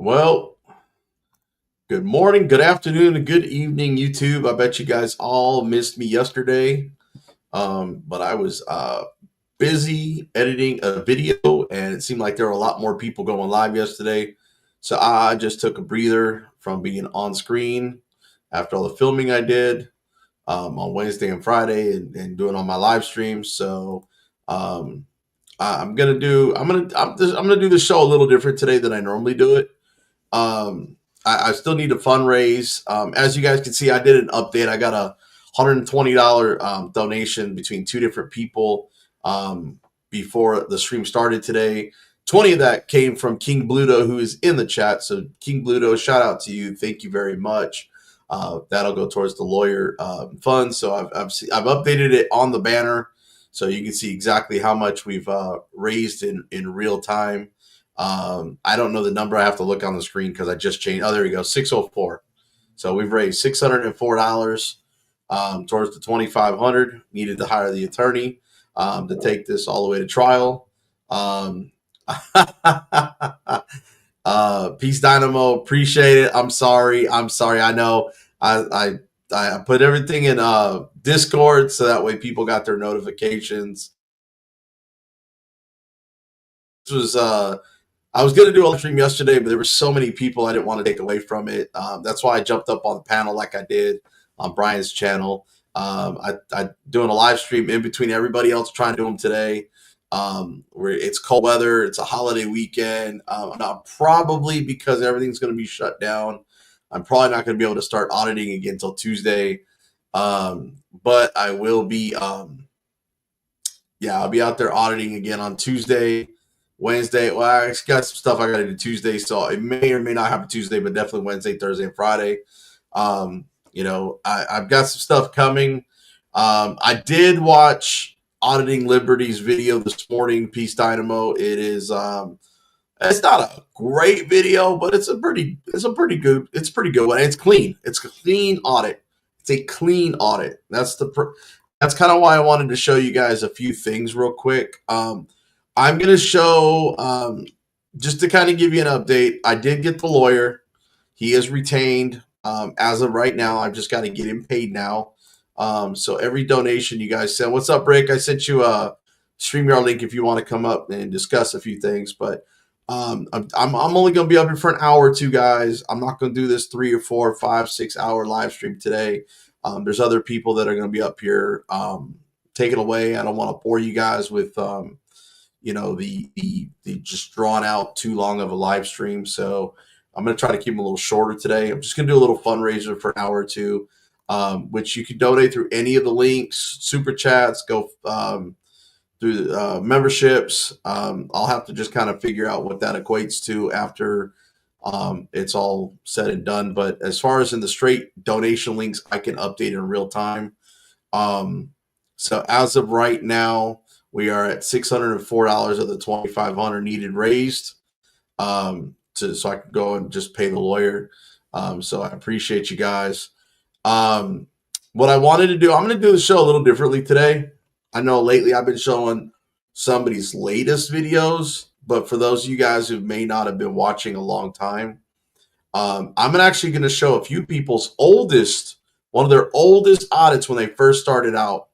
Well, good morning, good afternoon, and good evening, YouTube. I bet you guys all missed me yesterday, but I was busy editing a video, and it seemed like there were a lot more people going live yesterday. So I just took a breather from being on screen after all the filming I did on Wednesday and Friday, and doing all my live streams. So um, I'm gonna do the show a little different today than I normally do it. Um, I still need to fundraise. As you guys can see, I did an update. I got a $120 donation between two different people before the stream started today. 20 of that came from King Bluto, who is in the chat. So King Bluto, shout out to you. Thank you very much. That'll go towards the lawyer fund. So I've updated it on the banner, so you can see exactly how much we've raised in real time. I don't know the number. I have to look on the screen because I just changed. Oh, there we go, 604. So we've raised $604 towards the 2,500. Needed to hire the attorney to take this all the way to trial. Peace Dynamo, appreciate it. I'm sorry. I know I put everything in Discord so that way people got their notifications. This was I was going to do a live stream yesterday, but there were so many people I didn't want to take away from it. That's why I jumped up on the panel like I did on Brian's channel. I doing a live stream in between everybody else trying to do them today. Where it's cold weather, it's a holiday weekend. Not probably because everything's going to be shut down. I'm probably not going to be able to start auditing again until Tuesday. But I will be, I'll be out there auditing again on Tuesday. Wednesday, well, I got some stuff I got to do Tuesday, so it may or may not happen Tuesday, but definitely Wednesday, Thursday, and Friday. I've got some stuff coming. I did watch Auditing Liberty's video this morning, Peace Dynamo. It is it's not a great video, but it's a pretty good one. It's clean. It's a clean audit. It's a clean audit. That's kind of why I wanted to show you guys a few things real quick. I'm going to show, just to kind of give you an update, I did get the lawyer. He is retained. As of right now, I've just got to get him paid now. So every donation you guys send. What's up, Rick? I sent you a StreamYard link if you want to come up and discuss a few things. But I'm only going to be up here for an hour or two, guys. I'm not going to do this 3 or 4 or 5, 6 hour live stream today. There's other people that are going to be up here taking away. I don't want to bore you guys with the just drawn out too long of a live stream. So I'm going to try to keep them a little shorter today. I'm just going to do a little fundraiser for an hour or two, which you can donate through any of the links, super chats, go through memberships. I'll have to just kind of figure out what that equates to after it's all said and done. But as far as in the straight donation links, I can update in real time. So as of right now, we are at $604 of the $2,500 needed raised, so I can go and just pay the lawyer. So I appreciate you guys. What I wanted to do, I'm going to do the show a little differently today. I know lately I've been showing somebody's latest videos, but for those of you guys who may not have been watching a long time, I'm actually going to show a few people's one of their oldest audits when they first started out,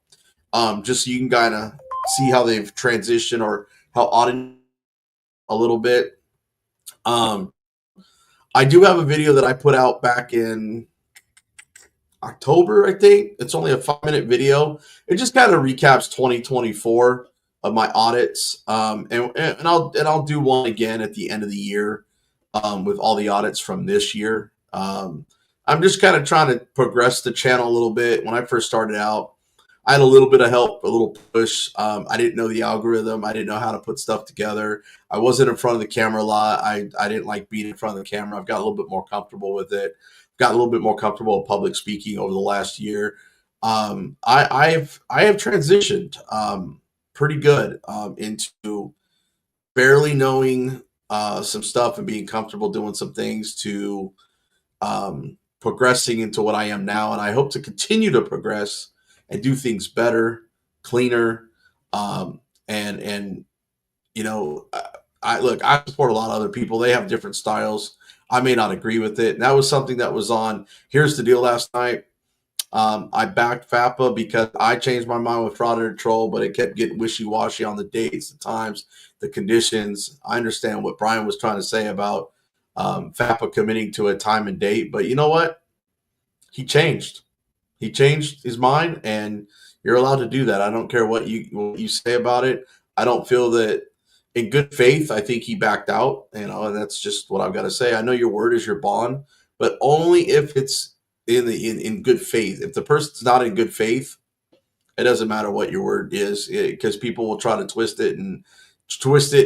just so you can kind of see how they've transitioned or how auditing a little bit. I do have a video that I put out back in October, I think. It's only a 5-minute video. It just kind of recaps 2024 of my audits, and I'll do one again at the end of the year with all the audits from this year. I'm just kind of trying to progress the channel a little bit. When I first started out, I had a little bit of help, a little push. I didn't know the algorithm. I didn't know how to put stuff together. I wasn't in front of the camera a lot. I didn't like being in front of the camera. I've got a little bit more comfortable with it. Got a little bit more comfortable with public speaking over the last year. I have transitioned pretty good into barely knowing some stuff and being comfortable doing some things to progressing into what I am now. And I hope to continue to progress and do things better, cleaner, and I support a lot of other people. They have different styles. I may not agree with it. And that was something that was on Here's the Deal last night. I backed FAPA because I changed my mind with fraud and troll, but it kept getting wishy-washy on the dates, the times, the conditions. I understand what Brian was trying to say about FAPA committing to a time and date, but you know what? He changed. He changed his mind, and you're allowed to do that. I don't care what you say about it. I don't feel that in good faith. I think he backed out, and that's just what I've got to say. I know your word is your bond, but only if it's in good faith. If the person's not in good faith, it doesn't matter what your word is, because people will try to twist it,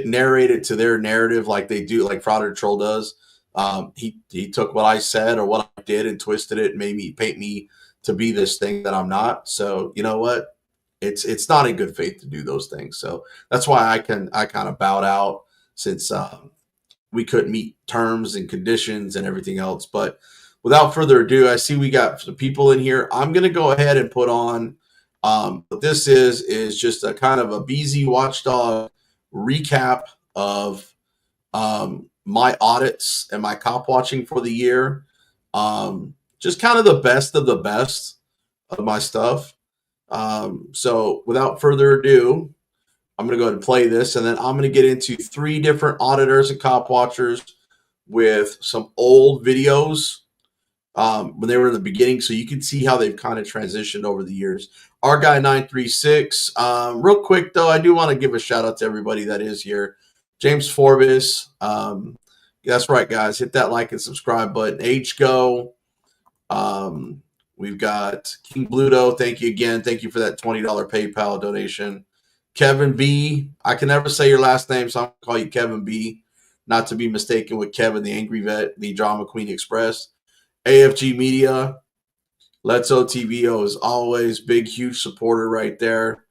narrate it to their narrative like they do, like Fraud or Troll does. He took what I said or what I did and twisted it and made me paint me to be this thing that I'm not. So you know what? It's not in good faith to do those things. So that's why I kind of bowed out, since we couldn't meet terms and conditions and everything else. But without further ado, I see we got some people in here. I'm going to go ahead and put on what this is just a kind of a BZ Watchdog recap of my audits and my cop watching for the year. Just kind of the best of my stuff. So without further ado, I'm going to go ahead and play this, and then I'm going to get into 3 different auditors and cop watchers with some old videos when they were in the beginning, so you can see how they've kind of transitioned over the years. Our guy 936. Real quick though, I do want to give a shout out to everybody that is here. James Forbes. That's right, guys. Hit that like and subscribe button. HGO. We've got King Bluto. Thank you again. Thank you for that $20 PayPal donation. Kevin B. I can never say your last name, so I'm going to call you Kevin B. Not to be mistaken with Kevin, the Angry Vet, the Drama Queen Express. AFG Media. Let's OTVO is always big, huge supporter right there.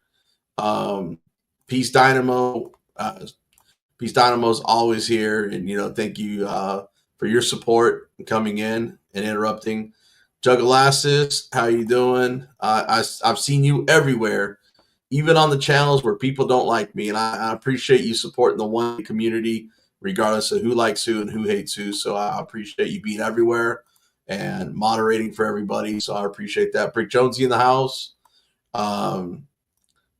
Peace Dynamo. Peace Dynamo is always here. And, thank you for your support and coming in and interrupting. Jugglasses, how you doing? I've seen you everywhere, even on the channels where people don't like me. And I appreciate you supporting the one community, regardless of who likes who and who hates who. So I appreciate you being everywhere and moderating for everybody. So I appreciate that. Brick Jonesy in the house.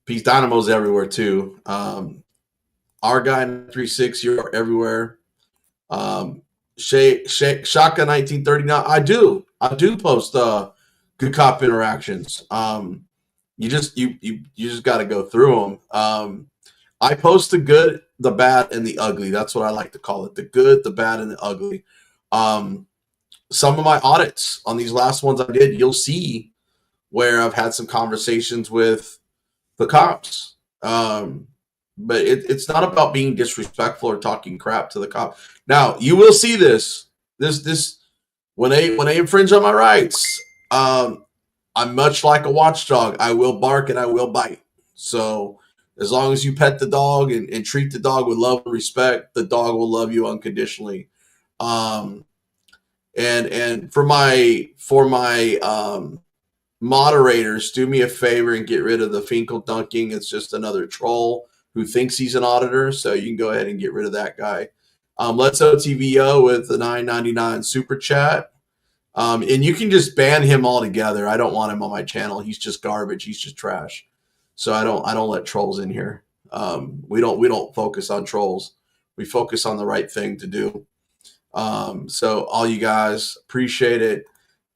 Peace Dynamo's everywhere too. Our guy 36, you're everywhere. Shaka 1939. I do post good cop interactions. You just got to go through them. I post the good, the bad, and the ugly. That's what I like to call it: the good, the bad, and the ugly. Some of my audits on these last ones I did, you'll see where I've had some conversations with the cops. But it's not about being disrespectful or talking crap to the cop. Now you will see this when they infringe on my rights. I'm much like a watchdog. I will bark and I will bite. So as long as you pet the dog and treat the dog with love and respect, the dog will love you unconditionally. And for my moderators, do me a favor and get rid of the Finkel dunking. It's just another troll who thinks he's an auditor, so you can go ahead and get rid of that guy. Let's OTVO with the $9.99 super chat. And you can just ban him altogether. I don't want him on my channel. He's just garbage. He's just trash. So I don't let trolls in here. We don't focus on trolls. We focus on the right thing to do. So all you guys, appreciate it.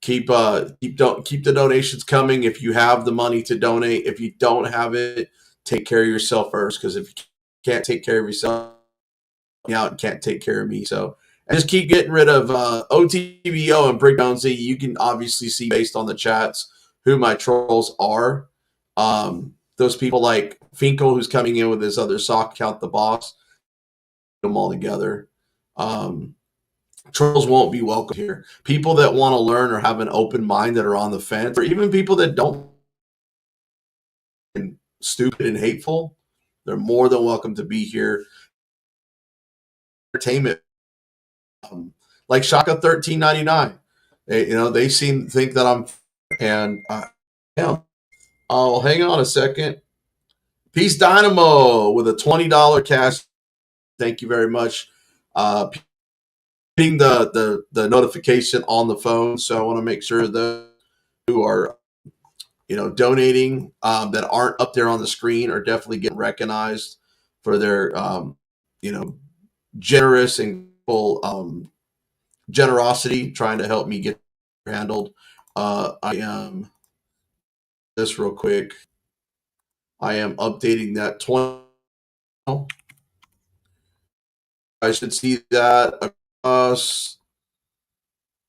Keep the donations coming if you have the money to donate. If you don't have it, take care of yourself first, because if you can't take care of yourself, you can't take care of me. So and just keep getting rid of OTVO and Brick Jonesy. You can obviously see based on the chats who my trolls are. Those people like Finkel, who's coming in with his other sock account, the boss, them all together. Trolls won't be welcome here. People that want to learn or have an open mind that are on the fence, or even people that don't, stupid and hateful, they're more than welcome to be here. Entertainment, like Shaka 1399. They think that I'm, and yeah. Oh, hang on a second. Peace Dynamo with a $20 cash. Thank you very much. getting the notification on the phone. So I want to make sure that who are donating that aren't up there on the screen are definitely getting recognized for their you know generous and full generosity, trying to help me get handled. I am this real quick. I am updating that 20. I should see that across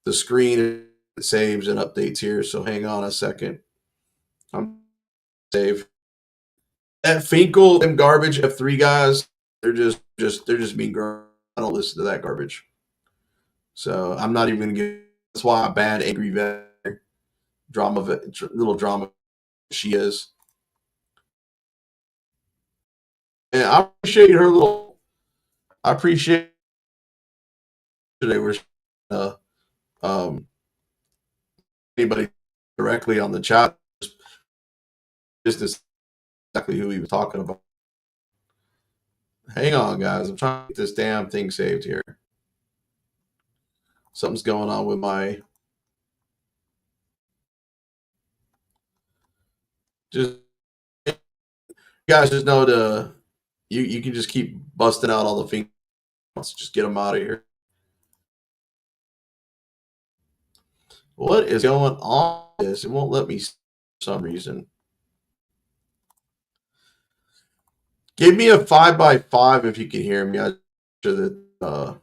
the screen. It saves and updates here. So hang on a second. I'm save. That Finkel, them garbage F3 guys, they're just being garbage. I don't listen to that garbage. So I'm not even gonna get. That's why I banned Angry Vet drama, little drama she is. And I appreciate her little. I appreciate they were um, anybody directly on the chat business exactly who he was talking about. Hang on, guys. I'm trying to get this damn thing saved here. Something's going on with my. Just you guys just know to you can just keep busting out all the fingers. Just get them out of here. What is going on with this? It won't let me for some reason. Give me a 5x5 if you can hear me. I'm sure that I'll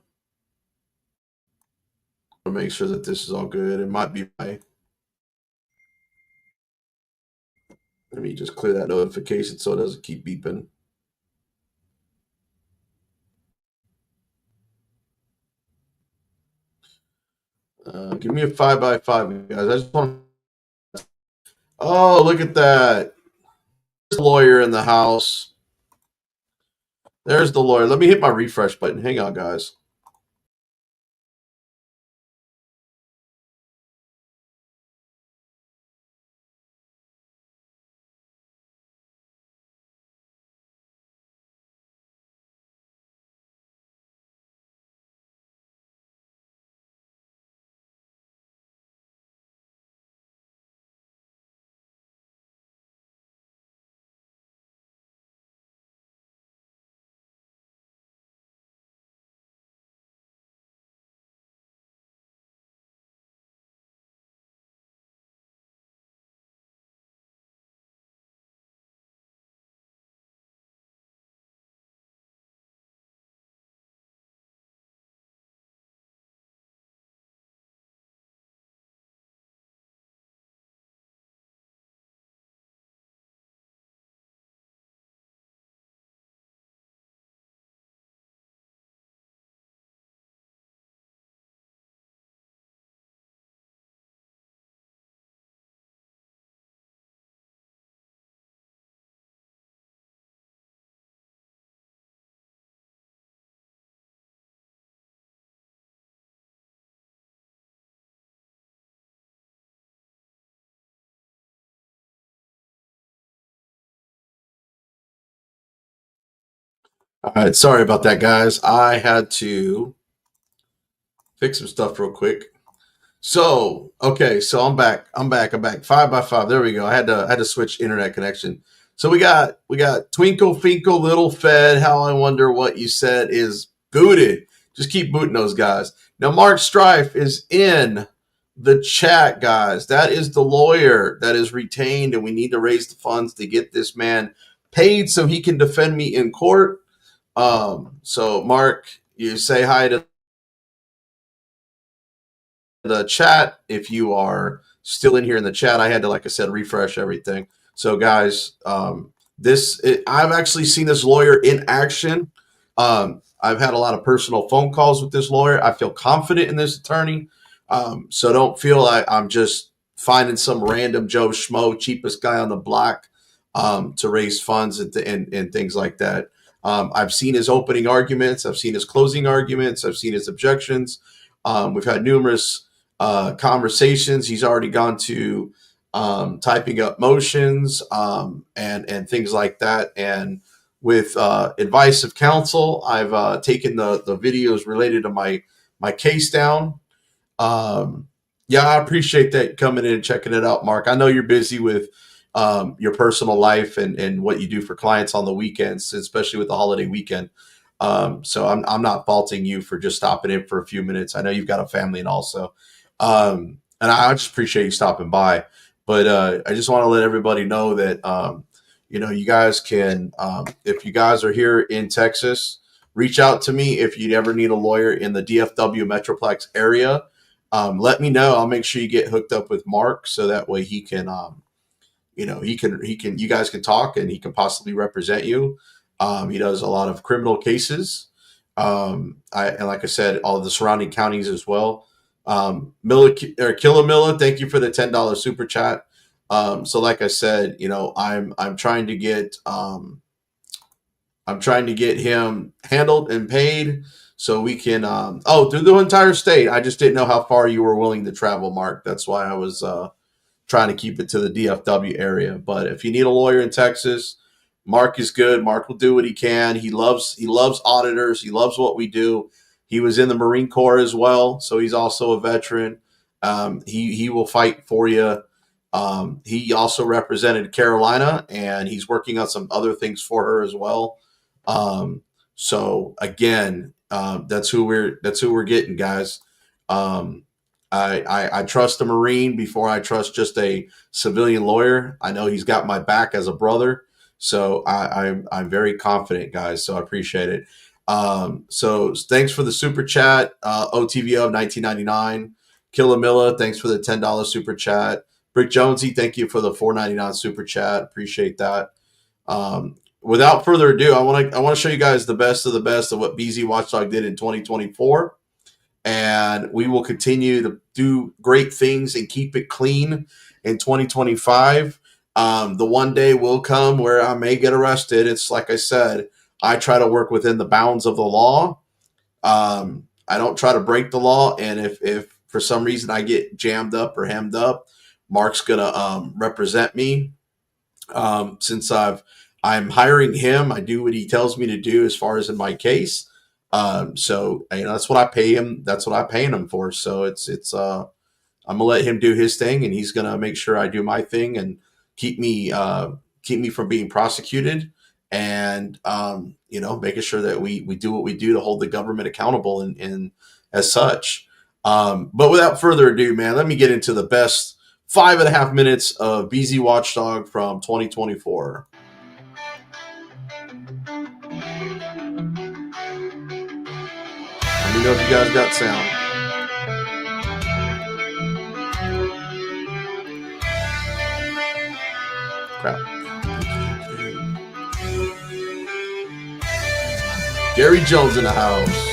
make sure that this is all good. It might be my. Let me just clear that notification so it doesn't keep beeping. Give me a 5x5, guys. I just want. Oh, look at that! There's the lawyer in the house. There's the lawyer. Let me hit my refresh button. Hang on, guys. All right, sorry about that, guys. I had to fix some stuff real quick. So okay, so I'm back. I'm back. 5x5. There we go. I had to switch internet connection. So we got Twinkle Finkle Little Fed. How I wonder what you said is booted. Just keep booting those guys. Now Mark Strife is in the chat, guys. That is the lawyer that is retained, and we need to raise the funds to get this man paid so he can defend me in court. So Mark, you say hi to the chat if you are still in here in the chat. I had to, like I said, refresh everything. So guys, I've actually seen this lawyer in action. I've had a lot of personal phone calls with this lawyer. I feel confident in this attorney. So don't feel like I'm just finding some random Joe Schmo, cheapest guy on the block, to raise funds and things like that. I've seen his opening arguments. I've seen his closing arguments. I've seen his objections. We've had numerous conversations. He's already gone to typing up motions and things like that. And with advice of counsel, I've taken the videos related to my my case down. Yeah, I appreciate that coming in and checking it out, Mark. I know you're busy with your personal life and what you do for clients on the weekends, especially with the holiday weekend. So I'm not faulting you for just stopping in for a few minutes. I know you've got a family and also, and I just appreciate you stopping by. But I just want to let everybody know that you guys can, if you guys are here in Texas, reach out to me if you ever need a lawyer in the DFW Metroplex area. Let me know. I'll make sure you get hooked up with Mark so that way he can, you guys can talk and he can possibly represent you. He does a lot of criminal cases. And like I said, all of the surrounding counties as well. Killamilla, thank you for the $10 super chat. So like I said, I'm trying to get him handled and paid so we can through the entire state. I just didn't know how far you were willing to travel, Mark. That's why I was trying to keep it to the DFW area. But if you need a lawyer in Texas, Mark is good. Mark will do what he can. He loves auditors. He loves what we do. He was in the Marine Corps as well, so he's also a veteran. He will fight for you. He also represented Carolina, and he's working on some other things for her as well. So again, that's who we're getting, guys. I trust a Marine before I trust just a civilian lawyer. I know he's got my back as a brother, so I'm very confident, guys. So I appreciate it. So thanks for the super chat, OTVO of 1999. Killamilla, thanks for the $10 super chat. Brick Jonesy, thank you for the $4.99 super chat. Appreciate that. Without further ado, I want to show you guys the best of what BZ Watchdog did in 2024. And we will continue to do great things and keep it clean in 2025. The one day will come where I may get arrested. It's like I said, I try to work within the bounds of the law. I don't try to break the law. And if for some reason I get jammed up or hemmed up, Mark's gonna represent me. Since I'm hiring him, I do what he tells me to do as far as in my case. So that's what I pay him. That's what I'm paying him for. So it's I'm gonna let him do his thing, and he's gonna make sure I do my thing and keep me from being prosecuted, and making sure that we do what we do to hold the government accountable and as such. But without further ado, man, let me get into the best 5.5 minutes of BZ Watchdog from 2024. Let me know if you guys got sound. Crap. Gary Jones in the house.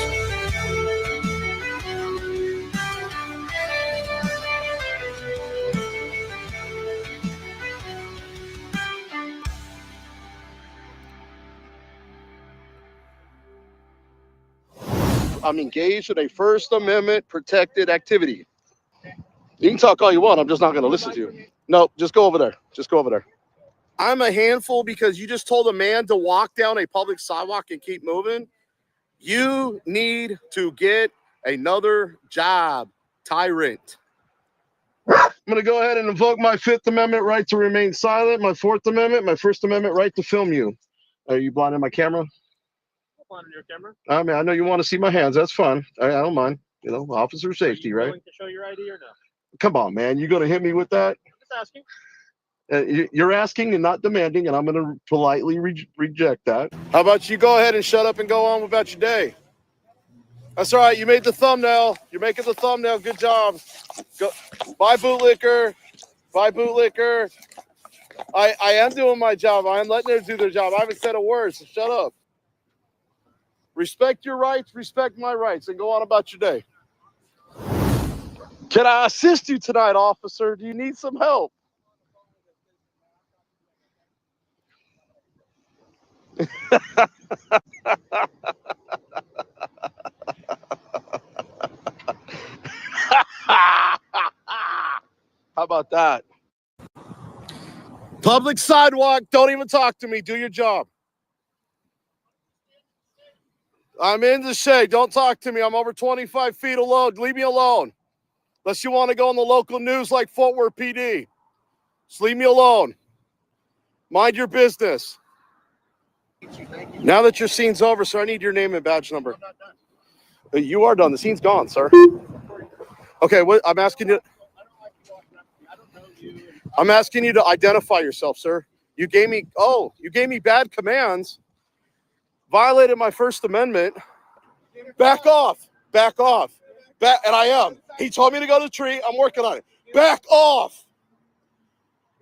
I'm engaged in a First Amendment protected activity. You can talk all you want. I'm just not going to listen to you. No, just go over there. Just go over there. I'm a handful because you just told a man to walk down a public sidewalk and keep moving. You need to get another job, tyrant. I'm going to go ahead and invoke my Fifth Amendment right to remain silent, my Fourth Amendment, my First Amendment right to film you. Are you blinding my camera? On your camera? I mean, I know you want to see my hands. That's fun. I don't mind. Officer safety, right? Are you willing to show your ID or no? Come on, man. You going to hit me with that? I'm just asking. You're asking and not demanding, and I'm going to politely reject that. How about you go ahead and shut up and go on about your day? That's all right. You made the thumbnail. You're making the thumbnail. Good job. Go. Bye, bootlicker. Bye, bootlicker. I am doing my job. I am letting them do their job. I haven't said a word, so shut up. Respect your rights, respect my rights, and go on about your day. Can I assist you tonight, officer? Do you need some help? How about that? Public sidewalk, don't even talk to me. Do your job. I'm in the shade. Don't talk to me. I'm over 25 feet alone. Leave me alone. Unless you want to go on the local news like Fort Worth PD. Just leave me alone. Mind your business. Now that your scene's over, sir, I need your name and badge number. You are done. The scene's gone, sir. Okay, what I'm asking you to identify yourself, sir. You gave me bad commands, violated my First Amendment. Back off. Back off. And I am. He told me to go to the tree. I'm working on it. Back off.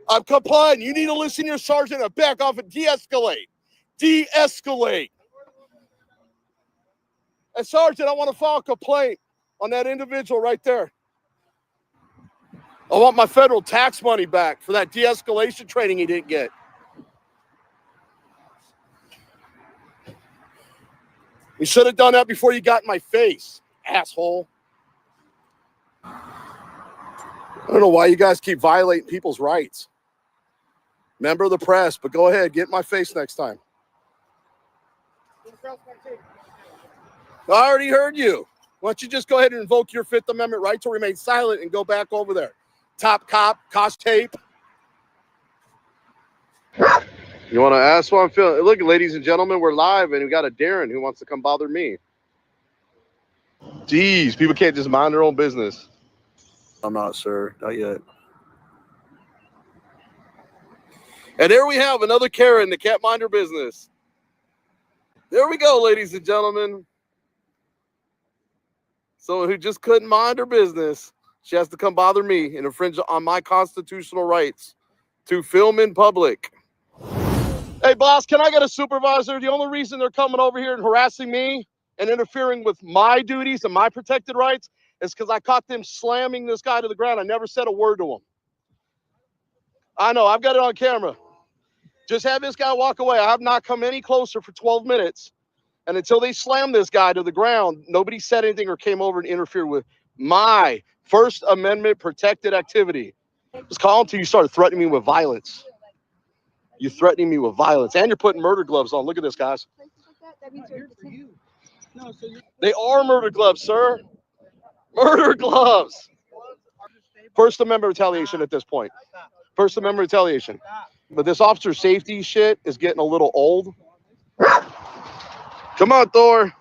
I'm complying. You need to listen to your sergeant and back off and de-escalate. De-escalate. And Sergeant, I want to file a complaint on that individual right there. I want my federal tax money back for that de-escalation training he didn't get. You should have done that before you got in my face, asshole. I don't know why you guys keep violating people's rights. Member of the press, but go ahead, get in my face next time. I already heard you. Why don't you just go ahead and invoke your Fifth Amendment right to remain silent and go back over there. Top cop, CASHAPP. You want to ask what I'm feeling? Look, ladies and gentlemen, we're live, and we got a Darren who wants to come bother me. Jeez, people can't just mind their own business. I'm not, sir. Not yet. And there we have another Karen that can't mind her business. There we go, ladies and gentlemen. Someone who just couldn't mind her business. She has to come bother me and infringe on my constitutional rights to film in public. Hey, boss, can I get a supervisor? The only reason they're coming over here and harassing me and interfering with my duties and my protected rights is because I caught them slamming this guy to the ground. I never said a word to him. I know, I've got it on camera. Just have this guy walk away. I have not come any closer for 12 minutes. And until they slammed this guy to the ground, nobody said anything or came over and interfered with my First Amendment protected activity. Just call until you started threatening me with violence. You're threatening me with violence. And you're putting murder gloves on. Look at this, guys. They are murder gloves, sir. Murder gloves. First Amendment retaliation at this point. First Amendment retaliation. But this officer safety shit is getting a little old. Come on, Thor.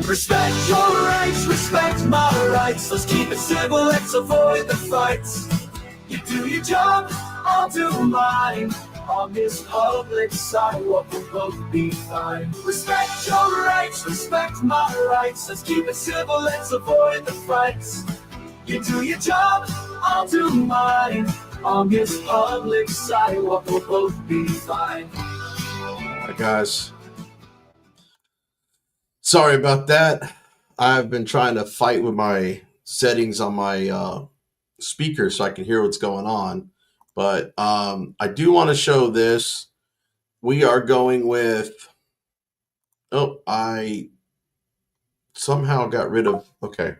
Respect your rights, respect my rights. Let's keep it civil, let's avoid the fights. You do your job, I'll do mine. On this public sidewalk, we'll both be fine. Respect your rights, respect my rights. Let's keep it civil, let's avoid the fights. You do your job, I'll do mine. On this public sidewalk, we'll both be fine. All right, guys. Sorry about that. I've been trying to fight with my settings on my speaker so I can hear what's going on. But I do want to show this. We are going with... Oh, I somehow got rid of... Okay.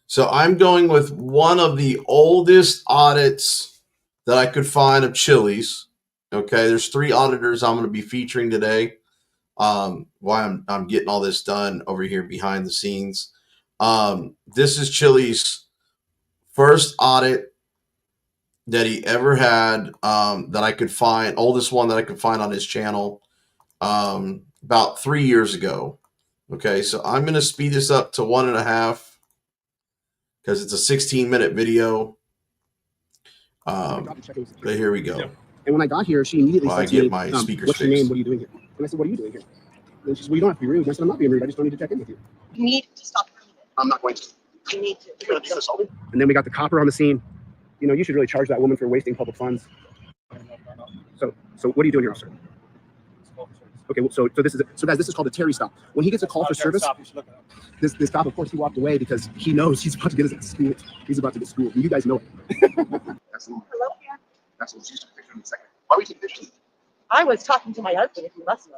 So I'm going with one of the oldest audits that I could find of Chili's. Okay, there's 3 auditors I'm going to be featuring today. Why I'm getting all this done over here behind the scenes. This is Chili's first audit that he ever had, that I could find, oldest one that I could find on his channel, about 3 years ago. Okay, so I'm going to speed this up to 1.5 because it's a 16-minute video. But here we go. And when I got here, she immediately said to me, my speakers what's your fixed. name? What are you doing here? And I said, what are you doing here? And she said, well, you don't have to be rude. And I said, I'm not being rude. I just don't need to check in with you. You need to stop breathing. I'm not going to. You need to. You're going to assault me? And then we got the copper on the scene. You know, you should really charge that woman for wasting public funds. So what are you doing here, officer? Okay, well, so guys, this is called a Terry stop. When he gets a call for service, this cop, of course, he walked away because he knows he's about to get his school. He's about to get schooled. And you guys know it. Hello? That's what she's taking pictures in a second. Why are we taking pictures? I was talking to my husband, if you must know.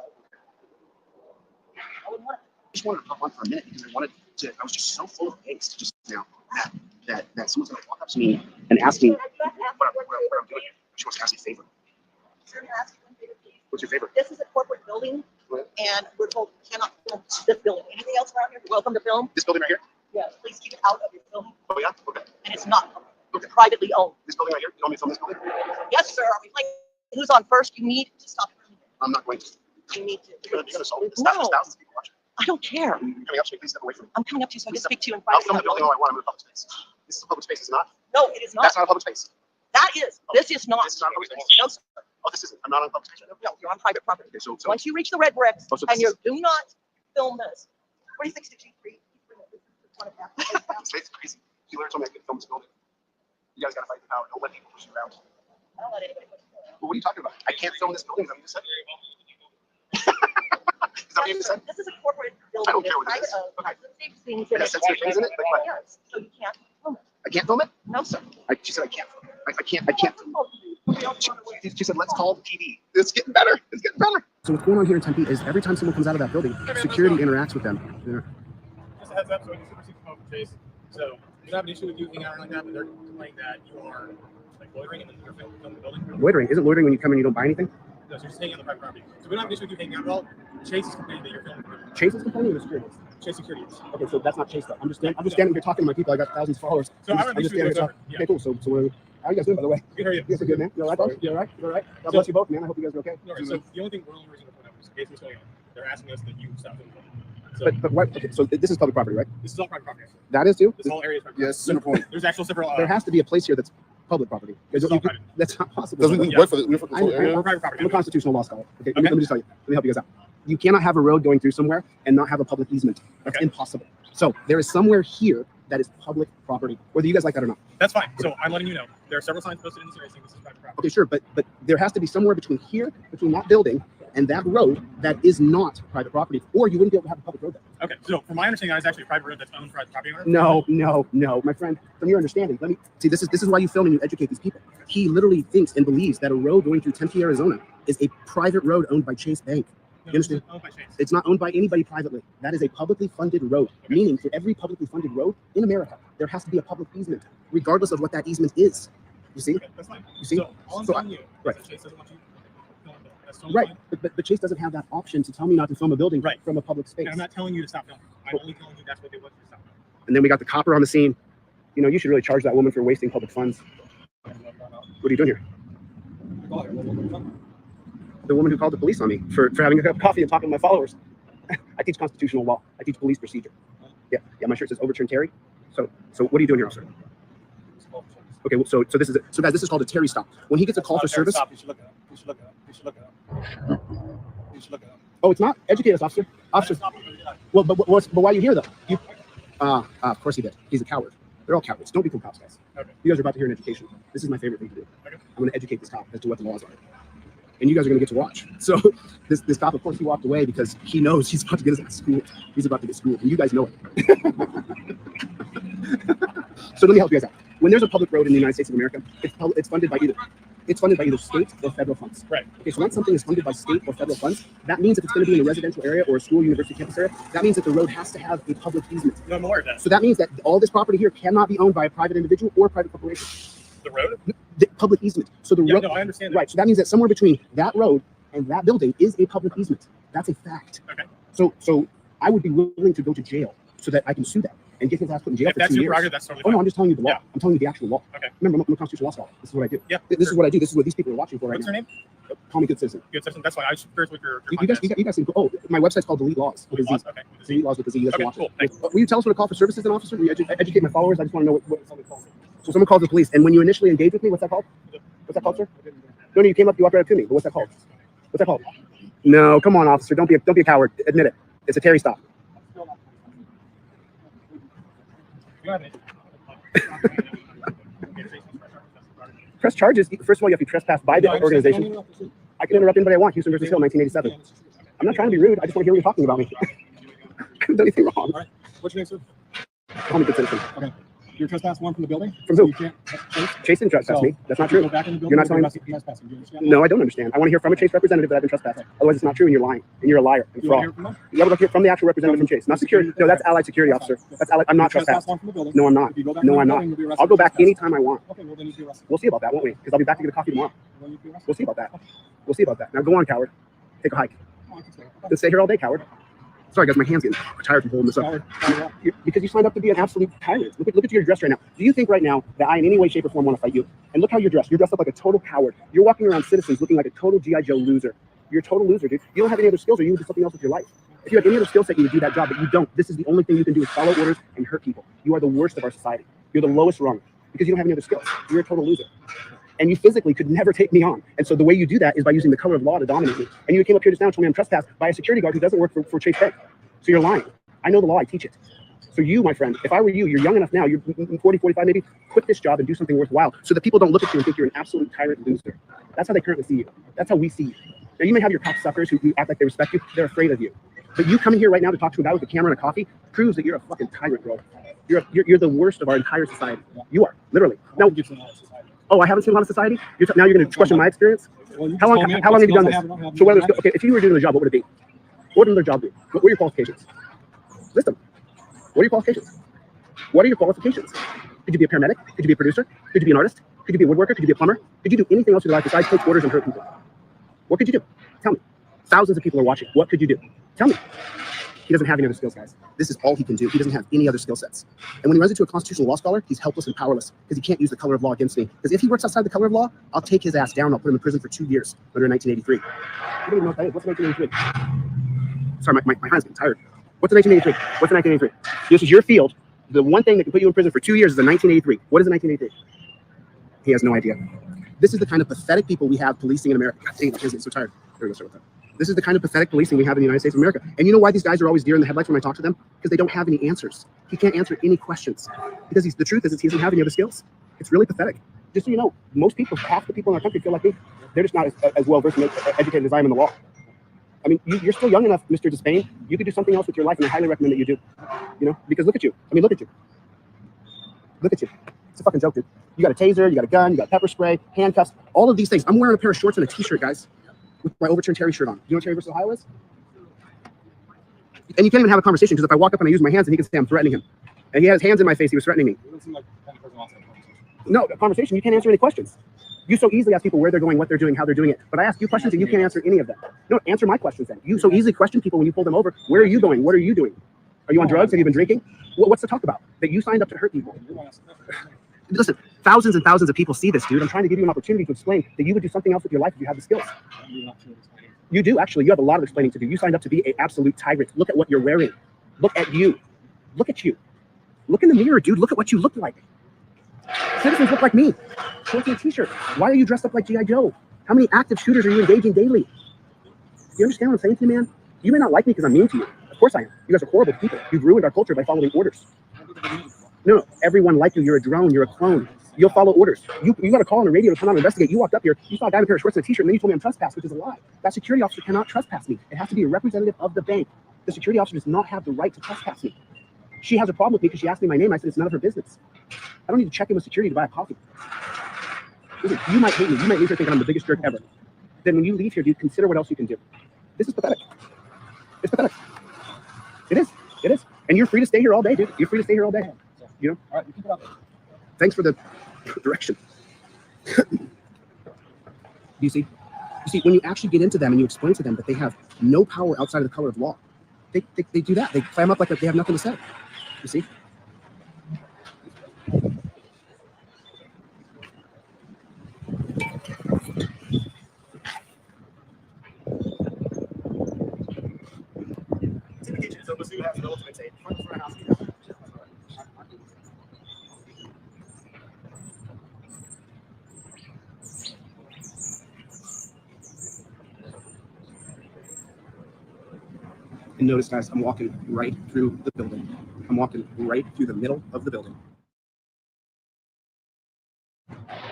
I would want I just wanted to pop on for a minute because I was just so full of angst just now that someone's gonna walk up to me and ask me You have to ask what what I'm your doing. She wants to ask me a favor. Sir, I'm asking one favor, please. What's your favor? This is a corporate building, and we're told we cannot film this building. Anything else around here, you're welcome to film. This building right here? Yes, please keep it out of your filming. Oh, yeah? Okay. And it's not public. It's privately owned. This building right here? You want me to film this building? Yes, sir. Are we playing who's on first? You need to stop filming. I'm not going to. You need to. You're going to assault me? No. There's thousands of people watching. I don't care. You're coming up to me. Please step away from me. I'm coming up to you so I can speak to you in I'll private. film the building all I want. I'm in a public space. This is a public space, is it not? No, it is not. That's not a public space. That is. This is not. This is not a public space. No, sir. Oh, this isn't. I'm not on a public space right now. No, you're on private property. Okay, so Once you reach the red bricks Oh, so and this you is- do not film this. 4663. it's crazy. You literally told me I couldn't film this building. You guys got to fight the power. Don't let people push you around. I don't let anybody put you down. Well, what are you talking about? I can't film this building. Is that what you said? Is that what you just said? This is a corporate building. I don't care It's what it is. private owned. Okay. There's things It in has it. sensitive things in it? Like what? Yes, so you can't film it. I can't film it? No, sir. She said I can't film it. I can't film it. She said, let's call the PD. It's getting better. It's getting better. So what's going on here in Tempe is every time someone comes out of that building, security interacts with them. Just a heads up, so it's super secret chase. So we don't have an issue with you hanging out like that, but they're complaining that you are like loitering and then you're filming the building. Loitering. Isn't loitering when you come and you don't buy anything? No, so you're just hanging on the private property. So we don't have an issue with you hanging out at all. Chase is complaining that you're filming the building. Chase is complaining or the security? Chase security is. Okay, so that's not Chase though. I'm just standing here talking to my people. I got thousands of followers. So I don't have an issue with whatsoever. Yeah. Okay, cool. So how are you guys doing, by the way? Good, how are you? You guys are good, man. You all right, boss? You all right? You all right? God bless you both, man. I hope you guys are okay. No, right, so the only thing we're only reason to put up is in case what's going on. They're asking us that you stop filming the building. So But what? Okay, so this is public property, right? this is all private property. That is too. This whole area is private Yes, property. center point. There's actual several. There has to be a place here that's public property. It's all private. That's not possible. Because we Yeah. work for the control I- area. We're private property. I'm a constitutional law scholar. Okay, Okay. Let me just tell you. Let me help you guys out. You cannot have a road going through somewhere and not have a public easement. That's Okay. impossible. So there is somewhere here that is public property, whether you guys like that or not. That's fine. So I'm letting you know. There are several signs posted in this area saying this is private property. Okay, sure, but there has to be somewhere between here, between that building and that road that is not private property, or you wouldn't be able to have a public road there. Okay, so from my understanding, that is actually a private road that's owned by the property owner. No, my friend. From your understanding, let me see. This is why you film and you educate these people. He literally thinks and believes that a road going through Tempe, Arizona, is a private road owned by Chase Bank. No, You understand? it's owned by Chase. It's not owned by anybody privately. That is a publicly funded road. Okay. Meaning, for every publicly funded road in America, there has to be a public easement, regardless of what that easement is. You see? Okay, that's fine. You see? So all I'm So telling you is right. that Chase doesn't want you to film the building. That's totally Right. fine. But Chase doesn't have that option to tell me not to film a building Right. from a public space. And I'm not telling you to stop filming. I'm only telling you that's what they want you to stop filming. And then we got the copper on the scene. You know, you should really charge that woman for wasting public funds. What are you doing here? The woman who called the police on me for having a cup of coffee and talking to my followers. I teach constitutional law. I teach police procedure. Yeah, my shirt says overturn Terry. So what are you doing here, officer? Okay, well, so this is it. So guys, this is called a Terry stop. When he gets a call for service. You should look it up. You should look it up. You should look it up. You should look it up. Oh, it's not. Educate us, officer. Officer. Well, but why are you here though? You. Of course he did. He's a coward. They're all cowards. Don't become cops, guys. Okay. You guys are about to hear an education. This is my favorite thing to do. Okay. I'm going to educate this cop as to what the laws are. And you guys are going to get to watch. So this cop, of course, he walked away because he knows he's about to get his ass schooled. He's about to get schooled, and you guys know it. So let me help you guys out. When there's a public road in the United States of America, it's funded by either state or federal funds. Right. Okay, so once something is funded by state or federal funds, that means if it's going to be in a residential area or a school, university campus area, that means that the road has to have a public easement. No, I'm aware of that. So that means that all this property here cannot be owned by a private individual or a private corporation. The road? The public easement. So the Yeah, road, no, I understand that. right? So that means that somewhere between that road and that building is a public easement. That's a fact. Okay. So I would be willing to go to jail so that I can sue that and get his ass put in jail If for that's 2 your years. prerogative, that's totally Oh fine. no, I'm just telling you the law. Yeah. I'm telling you the actual law. Okay. Remember, I'm a constitutional law scholar. This is what I do. Yeah. This is what I do. This is what these people are watching for right What's now. your name? Call me good citizen. Good citizen. That's fine. I was curious what your You guys can go. Oh, my website's called Delete Laws. With a Z. Okay. Delete Laws with a Z. You guys can Okay, watch cool. it. Thanks. Will you tell us what a call for service is, an officer? Will you educate my followers? I just want to know what somebody calls. So someone calls the police, and when you initially engage with me, what's that called? What's that called, sir? No, you came up, you walked right up to me. But what's that called? What's that called? No, come on, officer. Don't be a coward. Admit it. It's a Terry stop. You have it. Press charges. First of all, you have to trespass by the organization. I can interrupt anybody I want. Houston versus Hill, 1987. I'm not trying to be rude. I just want to hear what you're talking about me. I haven't done anything wrong. What's your name, sir? Call me good citizen. Okay. You're trespass one from the building? From So who? you can't Chase didn't trespass me. That's not you true. Go back in the building, You're not telling me. trespassing. Do you understand? No, I don't understand. I want to hear from a Chase representative that I've been trespassing. Otherwise, it's not true, and you're lying, and you're a liar and You want to fraud. hear from them? Yeah, we'll hear from the actual representative from Chase, not security. No, that's allied security officer. That's allied. I'm not trespassed. One from the building. No, I'm not. If you go back No, in the I'm not. building, you'll be arrested I'll go for back trespassing. anytime I want. Okay, well then you'll be arrested. We'll see about that, won't we? Because I'll be back to get a coffee tomorrow. Well, you'll be arrested. We'll see about that. We'll see about that. Now go on, coward. Take a hike. Oh, I can stay. Then stay here all day, coward. Sorry, guys, my hand's getting tired from holding this up. Coward. Because you signed up to be an absolute tyrant. Look at your dress right now. Do you think right now that I in any way, shape, or form want to fight you? And look how you're dressed. You're dressed up like a total coward. You're walking around Citizens looking like a total G.I. Joe loser. You're a total loser, dude. You don't have any other skills, or you would do something else with your life. If you had any other skill set, you would do that job, but you don't. This is the only thing you can do is follow orders and hurt people. You are the worst of our society. You're the lowest rung because you don't have any other skills. You're a total loser. And you physically could never take me on. And so the way you do that is by using the color of law to dominate me. And you came up here just now and told me I'm trespassed by a security guard who doesn't work for Chase Bank. So you're lying. I know the law, I teach it. So you, my friend, if I were you, you're young enough now, you're 40, 45 maybe, quit this job and do something worthwhile so that people don't look at you and think you're an absolute tyrant loser. That's how they currently see you. That's how we see you. Now you may have your cop suckers who act like they respect you, they're afraid of you. But you coming here right now to talk to a guy with a camera and a coffee proves that you're a fucking tyrant, bro. You're the worst of our entire society. You are, literally. Now, oh, I haven't seen a lot of society? Now you're going to question my experience? How long have you done this? So whether okay, if you were doing the job, what would it be? What would another job do? What were your qualifications? List them. What are your qualifications? What are your qualifications? Could you be a paramedic? Could you be a producer? Could you be an artist? Could you be a woodworker? Could you be a plumber? Could you do anything else in your life besides take orders and hurt people? What could you do? Tell me. Thousands of people are watching. What could you do? Tell me. He doesn't have any other skills, guys. This is all he can do. He doesn't have any other skill sets. And when he runs into a constitutional law scholar, he's helpless and powerless because he can't use the color of law against me. Because if he works outside the color of law, I'll take his ass down. I'll put him in prison for 2 years under 1983. You don't even know what that is. What's 1983? Sorry, my hand's getting tired. What's 1983? What's 1983? This is your field. The one thing that can put you in prison for 2 years is a 1983. What is a 1983? He has no idea. This is the kind of pathetic people we have policing in America. God dang, my hand's getting so tired. There we go, start with that. This is the kind of pathetic policing we have in the United States of America. And you know why these guys are always deer in the headlights when I talk to them? Because they don't have any answers. He can't answer any questions. Because the truth is he doesn't have any other skills. It's really pathetic. Just so you know, most people, half the people in our country feel like me. They're just not as well versed and educated as I am in the law. I mean, you're still young enough, Mr. Despain. You could do something else with your life, and I highly recommend that you do. You know, because look at you. I mean, look at you. Look at you. It's a fucking joke, dude. You got a taser, you got a gun, you got pepper spray, handcuffs, all of these things. I'm wearing a pair of shorts and a t-shirt, guys, with my overturned Terry shirt on. You know what Terry versus Ohio is? And you can't even have a conversation because if I walk up and I use my hands, and he can say I'm threatening him. And he has hands in my face. He was threatening me. You don't seem like the kind of person who wants to have a conversation. No, a conversation. You can't answer any questions. You so easily ask people where they're going, what they're doing, how they're doing it. But I ask you questions and you can't answer any of them. No, answer my questions then. You so easily question people when you pull them over. Where are you going? What are you doing? Are you on drugs? Have you been drinking? What's to talk about? That you signed up to hurt people. Listen, thousands and thousands of people see this, dude. I'm trying to give you an opportunity to explain that you would do something else with your life if you have the skills. You do, actually. You have a lot of explaining to do. You signed up to be an absolute tyrant. Look at what you're wearing. Look at you. Look at you. Look in the mirror, dude. Look at what you look like. Citizens look like me. Shorts and a t-shirt. Why are you dressed up like G.I. Joe? How many active shooters are you engaging daily? Do you understand what I'm saying to you, man? You may not like me because I'm mean to you. Of course I am. You guys are horrible people. You've ruined our culture by following orders. No, everyone like you. You're a drone. You're a clone. You'll follow orders. You got a call on the radio to come out and investigate. You walked up here. You saw a guy in a pair of shorts and a t-shirt, and then you told me I'm trespassed, which is a lie. That security officer cannot trespass me. It has to be a representative of the bank. The security officer does not have the right to trespass me. She has a problem with me because she asked me my name. I said it's none of her business. I don't need to check in with security to buy a coffee. Listen, you might hate me. You might leave here thinking I'm the biggest jerk ever. Then when you leave here, dude, consider what else you can do. This is pathetic. It's pathetic. It is. It is. And you're free to stay here all day, dude. You're free to stay here all day. You know? All right, you keep it up. Thanks for the direction. You see, when you actually get into them and you explain to them that they have no power outside of the color of law, they do that. They clam up like they have nothing to say. You see? And notice, guys, I'm walking right through the building. I'm walking right through the middle of the building.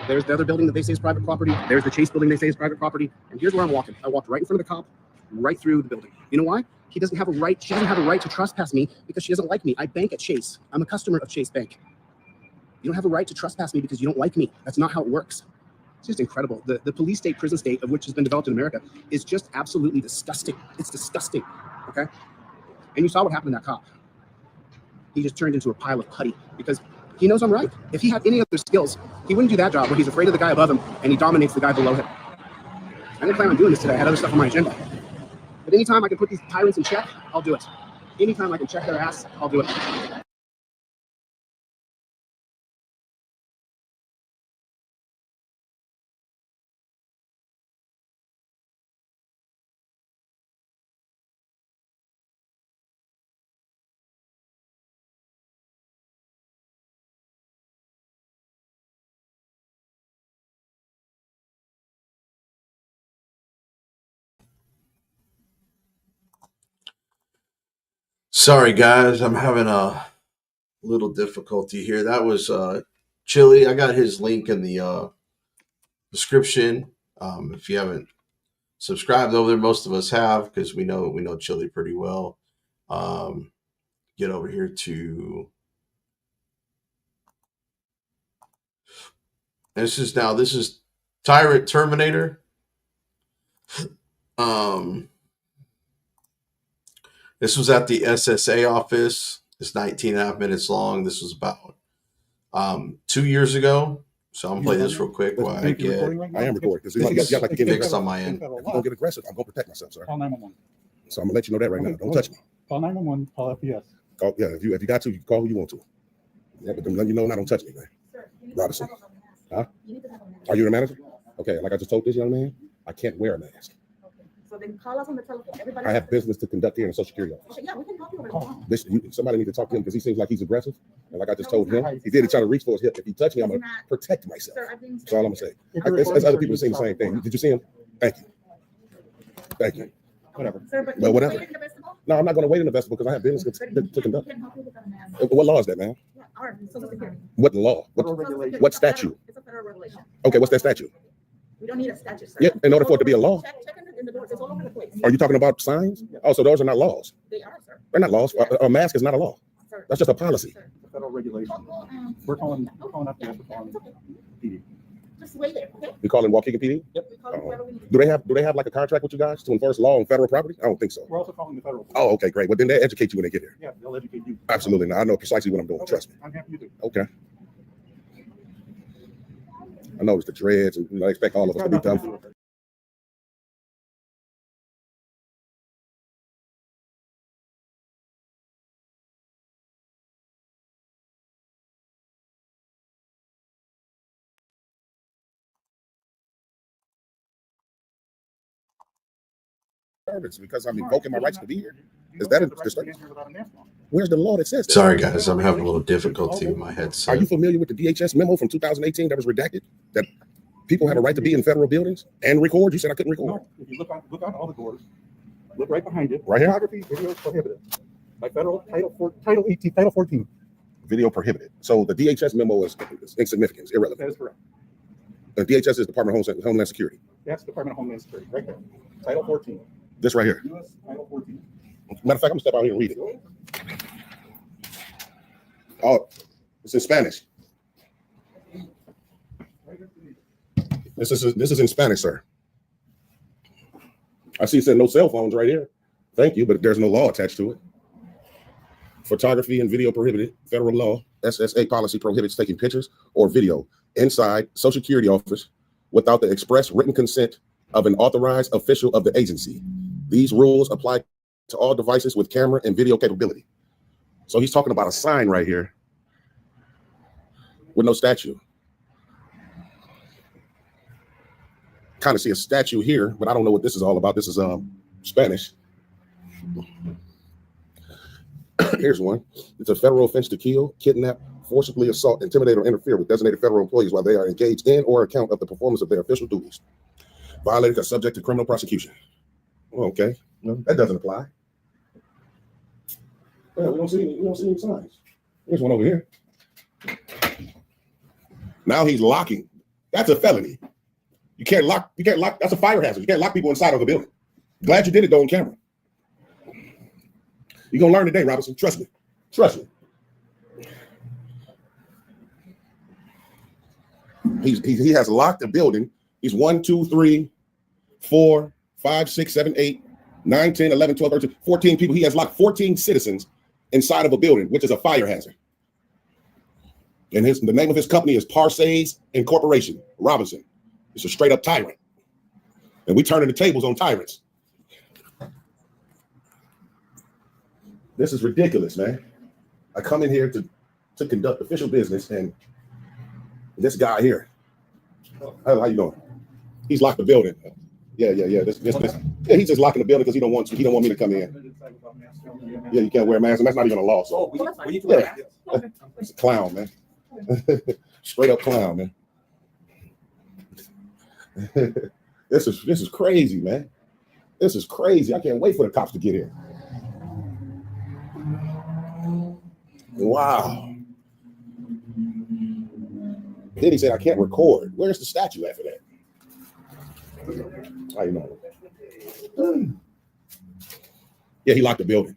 There's the other building that they say is private property. There's the Chase building they say is private property. And here's where I'm walking. I walked right in front of the cop, right through the building. You know why? He doesn't have a right. She doesn't have a right to trespass me because she doesn't like me. I bank at Chase. I'm a customer of Chase Bank. You don't have a right to trespass me because you don't like me. That's not how it works. It's just incredible. The police state, prison state of which has been developed in America is just absolutely disgusting. It's disgusting, okay? And you saw what happened to that cop. He just turned into a pile of putty because he knows I'm right. If he had any other skills, he wouldn't do that job where he's afraid of the guy above him and he dominates the guy below him. I didn't plan on doing this today. I had other stuff on my agenda. But anytime I can put these tyrants in check, I'll do it. Anytime I can check their ass, I'll do it. Sorry, guys. I'm having a little difficulty here. That was Chili. I got his link in the description. If you haven't subscribed over there, most of us have because we know Chili pretty well. Get over here to this is Tyrant Terminator. This was at the SSA office. It's 19 and a half minutes long. This was about 2 years ago. So I'm gonna play this real quick while I get I am recording. fixed on my end. If you don't get aggressive, I'm gonna protect myself, sir. Call 911. So I'm gonna let you know that right now. Don't touch me. Call 911. Call FPS. Call, yeah, if you got to, you can call who you want to. Yeah, but let you know now. Don't touch me, man. Robinson. Huh? Are you the manager? Okay, like I just told this young man, I can't wear a mask. So then call us on the telephone. Everybody. I have business to conduct here in the Social Security office. Yeah, we can help you over the phone. Somebody need to talk to him because he seems like he's aggressive. And like I just told him, he did. He tried to reach for his hip. If he touched me, I'm gonna protect myself. Sir, I think That's all I'm gonna say. There's other people saying the same thing. Did you see him? Thank you. Thank you. Whatever. Sir, but Well, whatever. wait in the vestibule? No, I'm not gonna wait in the vestibule because I have business to conduct. We can help you with that, ma'am. What law is that, man? Yeah, our Social Security. What law? Federal What, regulation. what statute? It's a federal regulation. Okay, what's that statute? We don't need a statute, sir. Yeah, in order for it to be a law. Check in the doors. It's all over the place. Are you talking about signs? Oh, so those are not laws. They are, sir. They're not laws. A mask is not a law. Sir. That's just a policy. Sir. Federal regulation. We're calling FPS. We're calling PD. Just wait there, okay? You calling Waukegan PD? Yep. We call you whoever we need. Do they have like a contract with you guys to enforce law on federal property? I don't think so. We're also calling the federal. Oh, okay, great. Well, then they educate you when they get here. Yeah, they'll educate you. Absolutely. Now I know precisely what I'm doing. Okay, Trust me. I'm happy you do. Okay. I noticed the dreads, and I expect all of us to be done. Because I'm invoking my rights to be here. Is that a disturbance? Where's the law that says that? Sorry, guys. I'm having a little difficulty with my Are headset. you familiar with the DHS memo from 2018 that was redacted? That people have a right to be in federal buildings and record? You said I couldn't record. No, if you look out all the doors, look right behind it. Right here? Photography, video is prohibited by federal Title 18, Title 14. Video prohibited. So the DHS memo is insignificant, it's irrelevant. That is correct. The DHS is Department of Homeland Security. That's Department of Homeland Security, right there. Title 14. This right here. U.S. Title 14. Matter of fact, I'm gonna step out here and read it. Oh, it's in Spanish. This is in Spanish, sir. I see it said no cell phones right here. Thank you, but there's no law attached to it. Photography and video prohibited. Federal law, SSA policy prohibits taking pictures or video inside Social Security office without the express written consent of an authorized official of the agency. These rules apply to all devices with camera and video capability. So he's talking about a sign right here with no statue. Kind of see a statue here, but I don't know what this is all about. This is Spanish. Here's one. It's a federal offense to kill, kidnap, forcibly assault, intimidate, or interfere with designated federal employees while they are engaged in or account of the performance of their official duties. Violators are subject to criminal prosecution. Okay, well, that doesn't apply. Yeah, we don't see any signs. There's one over here. Now he's locking. That's a felony. You can't lock. That's a fire hazard. You can't lock people inside of a building. Glad you did it though on camera. You're gonna learn today, Robinson. Trust me. Trust me. He has locked the building. He's 1, 2, 3, 4, 5, 6, 7, 8, 9, 10, 11, 12, 13, 14 people. He has locked 14 citizens inside of a building, which is a fire hazard. And the name of his company is Parsays Incorporation, Robinson. It's a straight up tyrant. And we turning the tables on tyrants. This is ridiculous, man. I come in here to conduct official business, and this guy here, how you doing? He's locked the building. Yeah. This. Yeah, he's just locking the building because he don't want me to come in. Yeah, you can't wear a mask, and that's not even a law. So yeah, it's a clown, man. Straight up clown, man. This is crazy, man. This is crazy. I can't wait for the cops to get here. Wow. Then he said, I can't record. Where's the statue after that? How you know? Yeah, he locked the building.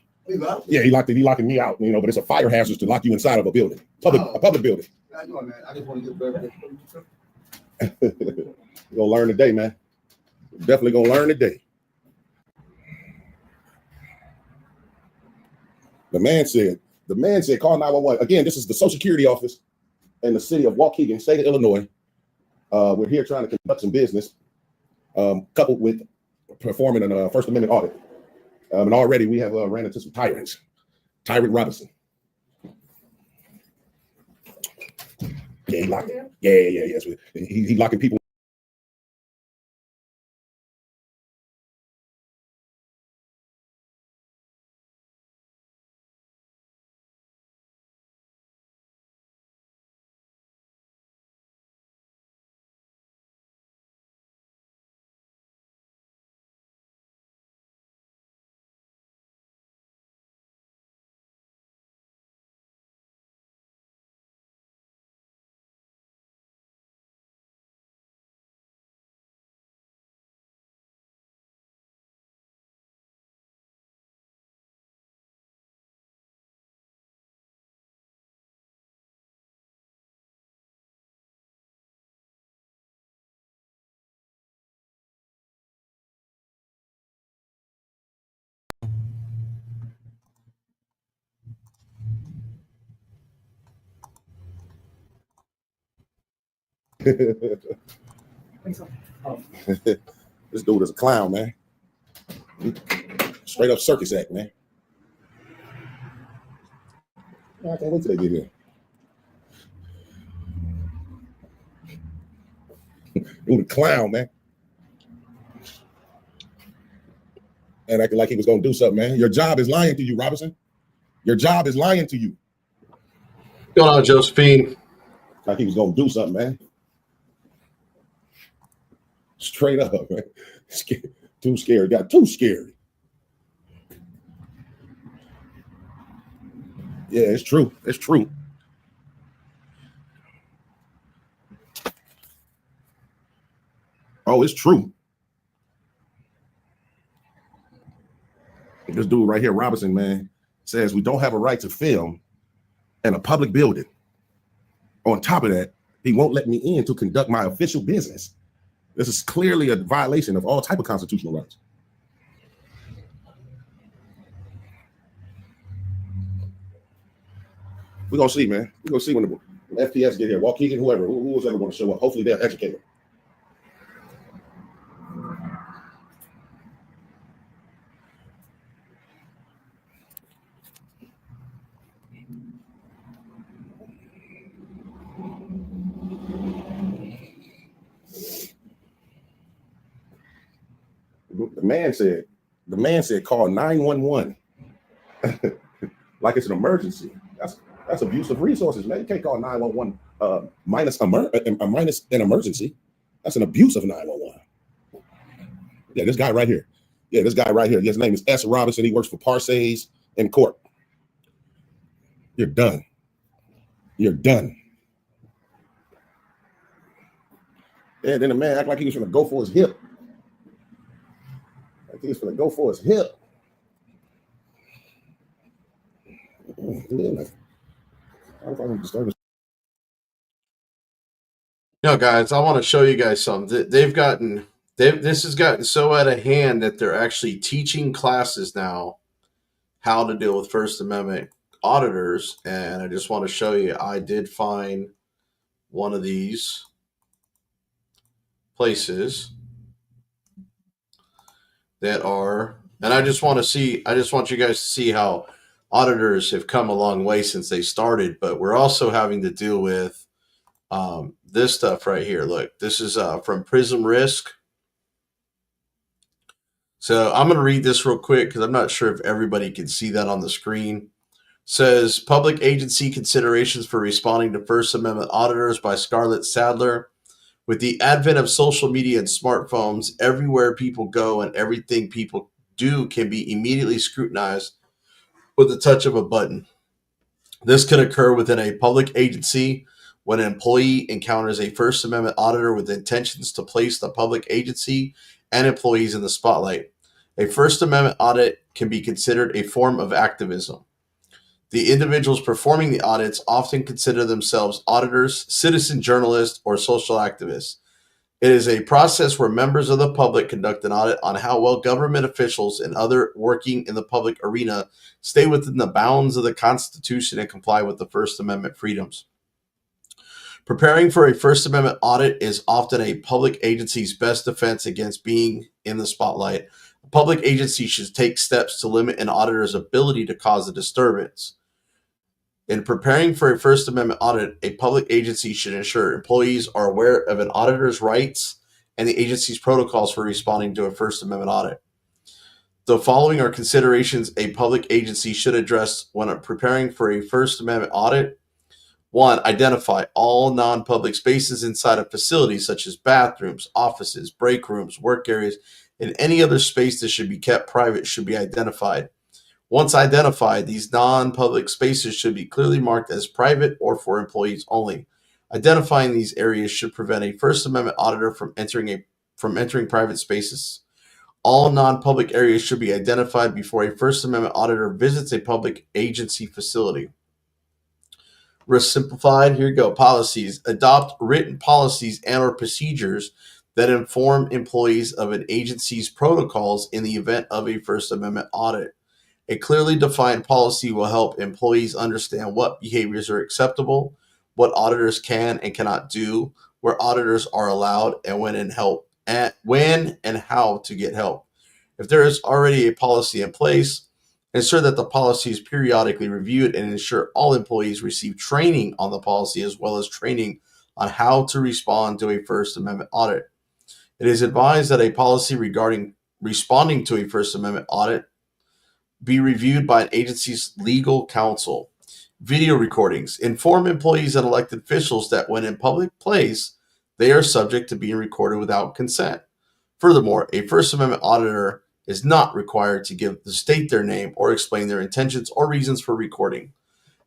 Yeah, he locking me out, but it's a fire hazard to lock you inside of a building. A public building. I know, man. I just want to get better. You're gonna learn today, man. Definitely gonna learn today. The man said, call 911. Again, this is the Social Security office in the city of Waukegan, state of Illinois. We're here trying to conduct some business, coupled with performing a First Amendment audit. And already we have ran into some tyrants. Tyrant Robinson. Yeah, he locked it. Yes. He locking people. This dude is a clown, man. Straight up circus act, man. I can't wait till they get here. Dude, a clown, man. And acting like he was gonna do something, man. Your job is lying to you, Robinson. Your job is lying to you. What's going on, Josephine? Like he was gonna do something, man. Straight up, man. Too scared. Got too scary. Yeah, it's true. It's true. Oh, it's true. This dude right here, Robinson, man, says we don't have a right to film in a public building. On top of that, he won't let me in to conduct my official business. This is clearly a violation of all type of constitutional rights. We're gonna see, man. We're gonna see when the FPS get here. Waukegan, whoever, who's ever gonna show up. Hopefully they're educated. The man said call 911 like it's an emergency. That's abuse of resources, man. You can't call 911 minus an emergency. That's an abuse of 911. Yeah, this guy right here. His name is S. Robinson. He works for Parsays in court. You're done. You're done. And then the man act like he was gonna go for his hip. He's gonna go for his hip. Guys, I want to show you guys something. This has gotten so out of hand that they're actually teaching classes now how to deal with First Amendment auditors. And I just want to show you, I did find one of these places that are, and I just want you guys to see how auditors have come a long way since they started, but we're also having to deal with this stuff right here. Look, this is from Prism Risk. So I'm going to read this real quick because I'm not sure if everybody can see that on the screen. It says public agency considerations for responding to First Amendment auditors by Scarlett Sadler. With the advent of social media and smartphones, everywhere people go and everything people do can be immediately scrutinized with the touch of a button. This can occur within a public agency when an employee encounters a First Amendment auditor with intentions to place the public agency and employees in the spotlight. A First Amendment audit can be considered a form of activism. The individuals performing the audits often consider themselves auditors, citizen journalists, or social activists. It is a process where members of the public conduct an audit on how well government officials and others working in the public arena stay within the bounds of the Constitution and comply with the First Amendment freedoms. Preparing for a First Amendment audit is often a public agency's best defense against being in the spotlight. A public agency should take steps to limit an auditor's ability to cause a disturbance. In preparing for a First Amendment audit, a public agency should ensure employees are aware of an auditor's rights and the agency's protocols for responding to a First Amendment audit. The following are considerations a public agency should address when preparing for a First Amendment audit. 1. Identify all non-public spaces inside a facility, such as bathrooms, offices, break rooms, work areas, and any other space that should be kept private should be identified. Once identified, these non-public spaces should be clearly marked as private or for employees only. Identifying these areas should prevent a First Amendment auditor from entering private spaces. All non-public areas should be identified before a First Amendment auditor visits a public agency facility. Simplified, here you go, policies. Adopt written policies and or procedures that inform employees of an agency's protocols in the event of a First Amendment audit. A clearly defined policy will help employees understand what behaviors are acceptable, what auditors can and cannot do, where auditors are allowed, and when and how to get help. If there is already a policy in place, ensure that the policy is periodically reviewed and ensure all employees receive training on the policy as well as training on how to respond to a First Amendment audit. It is advised that a policy regarding responding to a First Amendment audit be reviewed by an agency's legal counsel. Video recordings. Inform employees and elected officials that when in public place, they are subject to being recorded without consent. Furthermore, a First Amendment auditor is not required to state their name or explain their intentions or reasons for recording.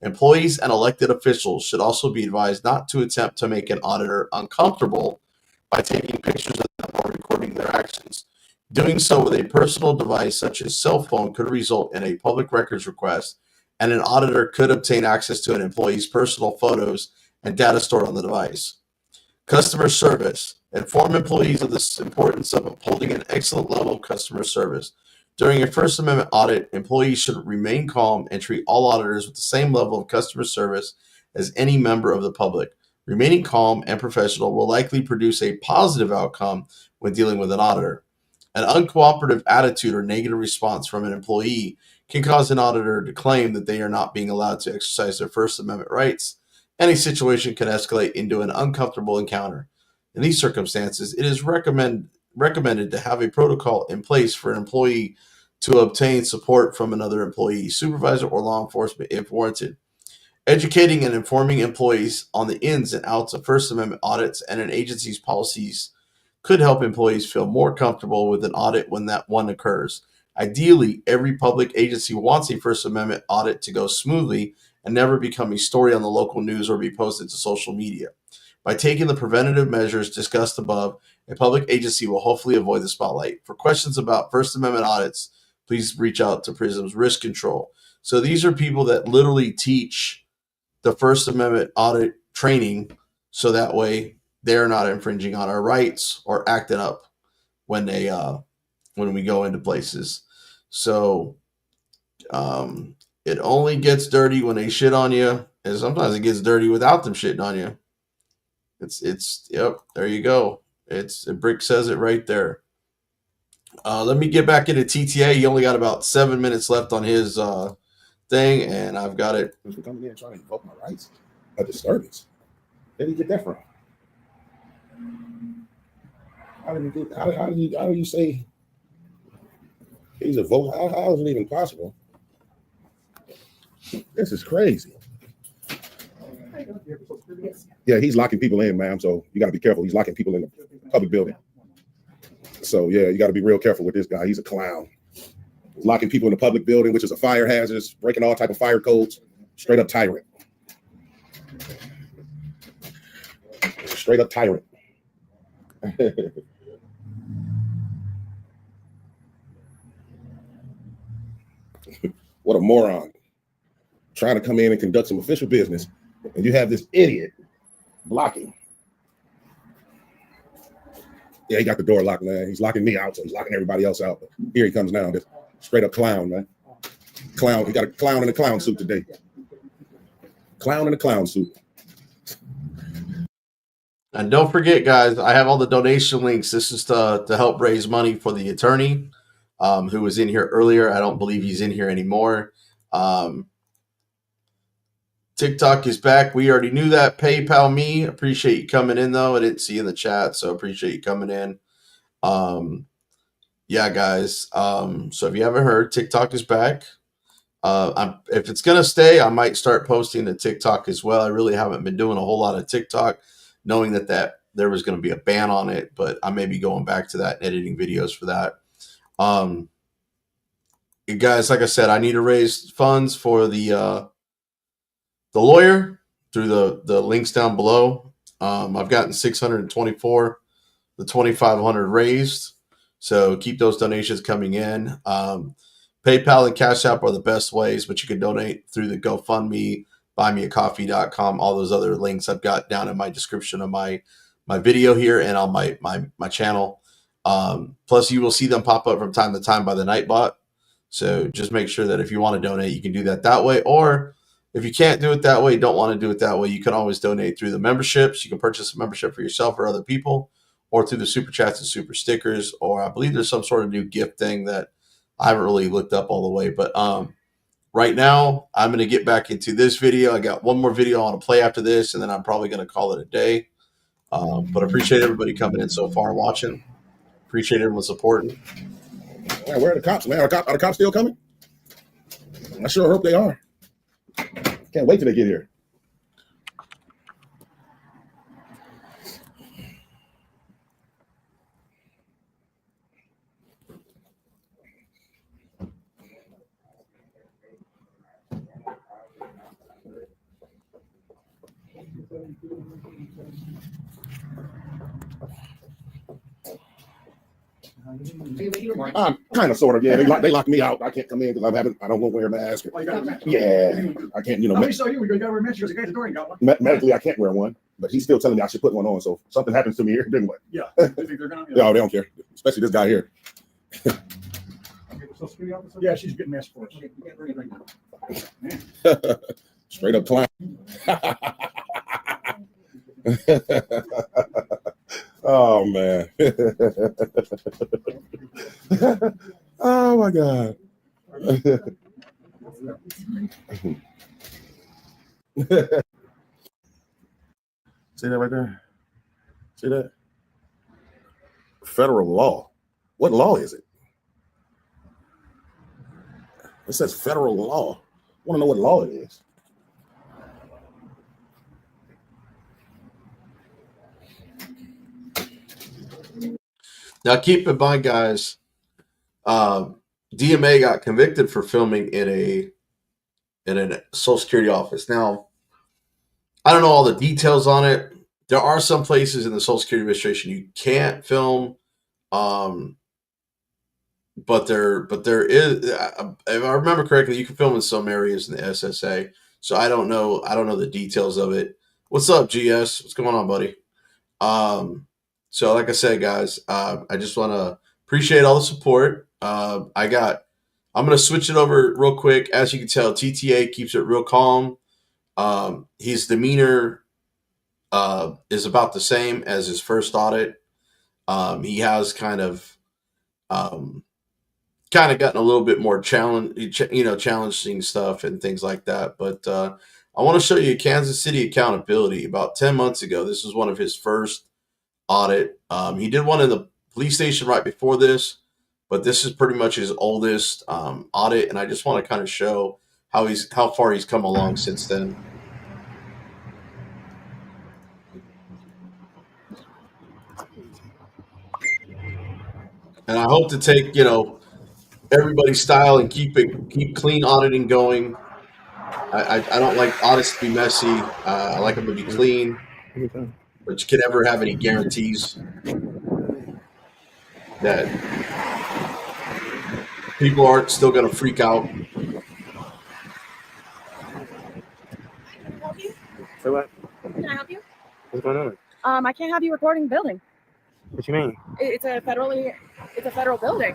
Employees and elected officials should also be advised not to attempt to make an auditor uncomfortable by taking pictures of them or recording their actions. Doing so with a personal device such as cell phone could result in a public records request, and an auditor could obtain access to an employee's personal photos and data stored on the device. Customer service. Inform employees of the importance of upholding an excellent level of customer service. During a First Amendment audit, employees should remain calm and treat all auditors with the same level of customer service as any member of the public. Remaining calm and professional will likely produce a positive outcome when dealing with an auditor. An uncooperative attitude or negative response from an employee can cause an auditor to claim that they are not being allowed to exercise their First Amendment rights. Any situation can escalate into an uncomfortable encounter. In these circumstances, it is recommended to have a protocol in place for an employee to obtain support from another employee, supervisor, or law enforcement if warranted. Educating and informing employees on the ins and outs of First Amendment audits and an agency's policies could help employees feel more comfortable with an audit when that one occurs. Ideally, every public agency wants a First Amendment audit to go smoothly and never become a story on the local news or be posted to social media. By taking the preventative measures discussed above, a public agency will hopefully avoid the spotlight. For questions about First Amendment audits, please reach out to Prism's Risk Control. So these are people that literally teach the First Amendment audit training, so that way they're not infringing on our rights or acting up when they when we go into places. So it only gets dirty when they shit on you, and sometimes it gets dirty without them shitting on you. It's yep, there you go. Brick says it right there. Let me get back into TTA. He only got about 7 minutes left on his thing, and I've got it. For coming in and trying to invoke my rights, a disturbance. Where did you get that from? How do you say he's a vote? How is it even possible? This is crazy. Yeah, he's locking people in, ma'am. So you got to be careful. He's locking people in the public building. So yeah, you got to be real careful with this guy. He's a clown. He's locking people in the public building, which is a fire hazard, breaking all type of fire codes. Straight up tyrant. Straight up tyrant. What a moron. Trying to come in and conduct some official business, and you have this idiot blocking. Yeah, he got the door locked, man. He's locking me out, so he's locking everybody else out. But here he comes now. This straight up clown, man. Clown. He got a clown in a clown suit today. Clown in a clown suit. And don't forget, guys, I have all the donation links. This is to help raise money for the attorney who was in here earlier. I don't believe he's in here anymore. TikTok is back. We already knew that. PayPal me. Appreciate you coming in, though. I didn't see you in the chat, so appreciate you coming in. Yeah, guys. So if you haven't heard, TikTok is back. If it's going to stay, I might start posting to TikTok as well. I really haven't been doing a whole lot of TikTok, knowing that there was going to be a ban on it, but I may be going back to that and editing videos for that. Guys, like I said, I need to raise funds for the lawyer through the links down below. I've gotten 624, the 2,500 raised. So keep those donations coming in. PayPal and Cash App are the best ways, but you can donate through the GoFundMe, buymeacoffee.com, all those other links I've got down in my description of my video here and on my channel. Plus, you will see them pop up from time to time by the Nightbot. So just make sure that if you want to donate, you can do that way. Or if you can't do it that way, don't want to do it that way, you can always donate through the memberships. You can purchase a membership for yourself or other people, or through the super chats and super stickers, or I believe there's some sort of new gift thing that I haven't really looked up all the way. But right now, I'm going to get back into this video. I got one more video I want to play after this, and then I'm probably going to call it a day. But I appreciate everybody coming in so far and watching. Appreciate everyone supporting. Man, where are the cops, man? Are the cops still coming? I sure hope they are. Can't wait till they get here. Kind of, sort of, yeah. They lock me out. I can't come in because I don't want to wear a mask. Yeah, I can't. You know, medically, I can't wear one, but he's still telling me I should put one on. So if something happens to me here, then what? Yeah, no, they don't care. Especially this guy here. Yeah, she's getting mask for us. Straight up clown. Oh man. Oh my God. See that right there? See that? Federal law. What law is it? It says federal law. I want to know what law it is. Now, keep in mind, guys, DMA got convicted for filming in a Social Security office. Now, I don't know all the details on it. There are some places in the Social Security Administration you can't film, but there is. If I remember correctly, you can film in some areas in the SSA. So I don't know the details of it. What's up, GS? What's going on, buddy? So like I said, guys, I just want to appreciate all the support. I'm going to switch it over real quick. As you can tell, TTA keeps it real calm. His demeanor is about the same as his first audit. He has kind of gotten a little bit more challenging stuff and things like that. But I want to show you Kansas City accountability. About 10 months ago, this was one of his first audit. He did one in the police station right before this, but this is pretty much his oldest audit, and I just want to kind of show how far he's come along since then. And I hope to take everybody's style and keep clean auditing going. I don't like audits to be messy. I like them to be clean, but you can never have any guarantees that people aren't still going to freak out. So what? Can I help you? What's going on? I can't have you recording the building. What you mean? It's a federal building.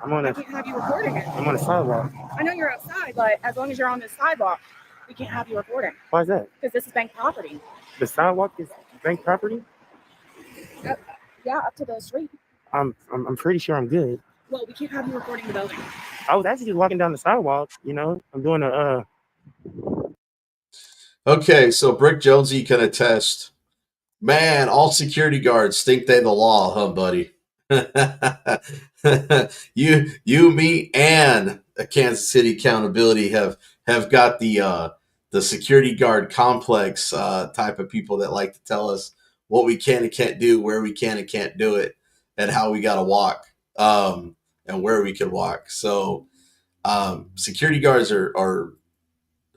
I can't have you recording it. I'm on the sidewalk. I know you're outside, but as long as you're on this sidewalk, we can't have you recording. Why is that? Because this is bank property. The sidewalk is bank property? Yeah, up to the street. I'm pretty sure I'm good. Well, we can't have you recording the building. I was actually just walking down the sidewalk, I'm doing a Okay, so Brick Jonesy can attest. Man, all security guards think they the law, huh, buddy? you, me, and a Kansas City accountability have got the security guard complex type of people that like to tell us what we can and can't do, where we can and can't do it, and how we got to walk, and where we can walk. So security guards are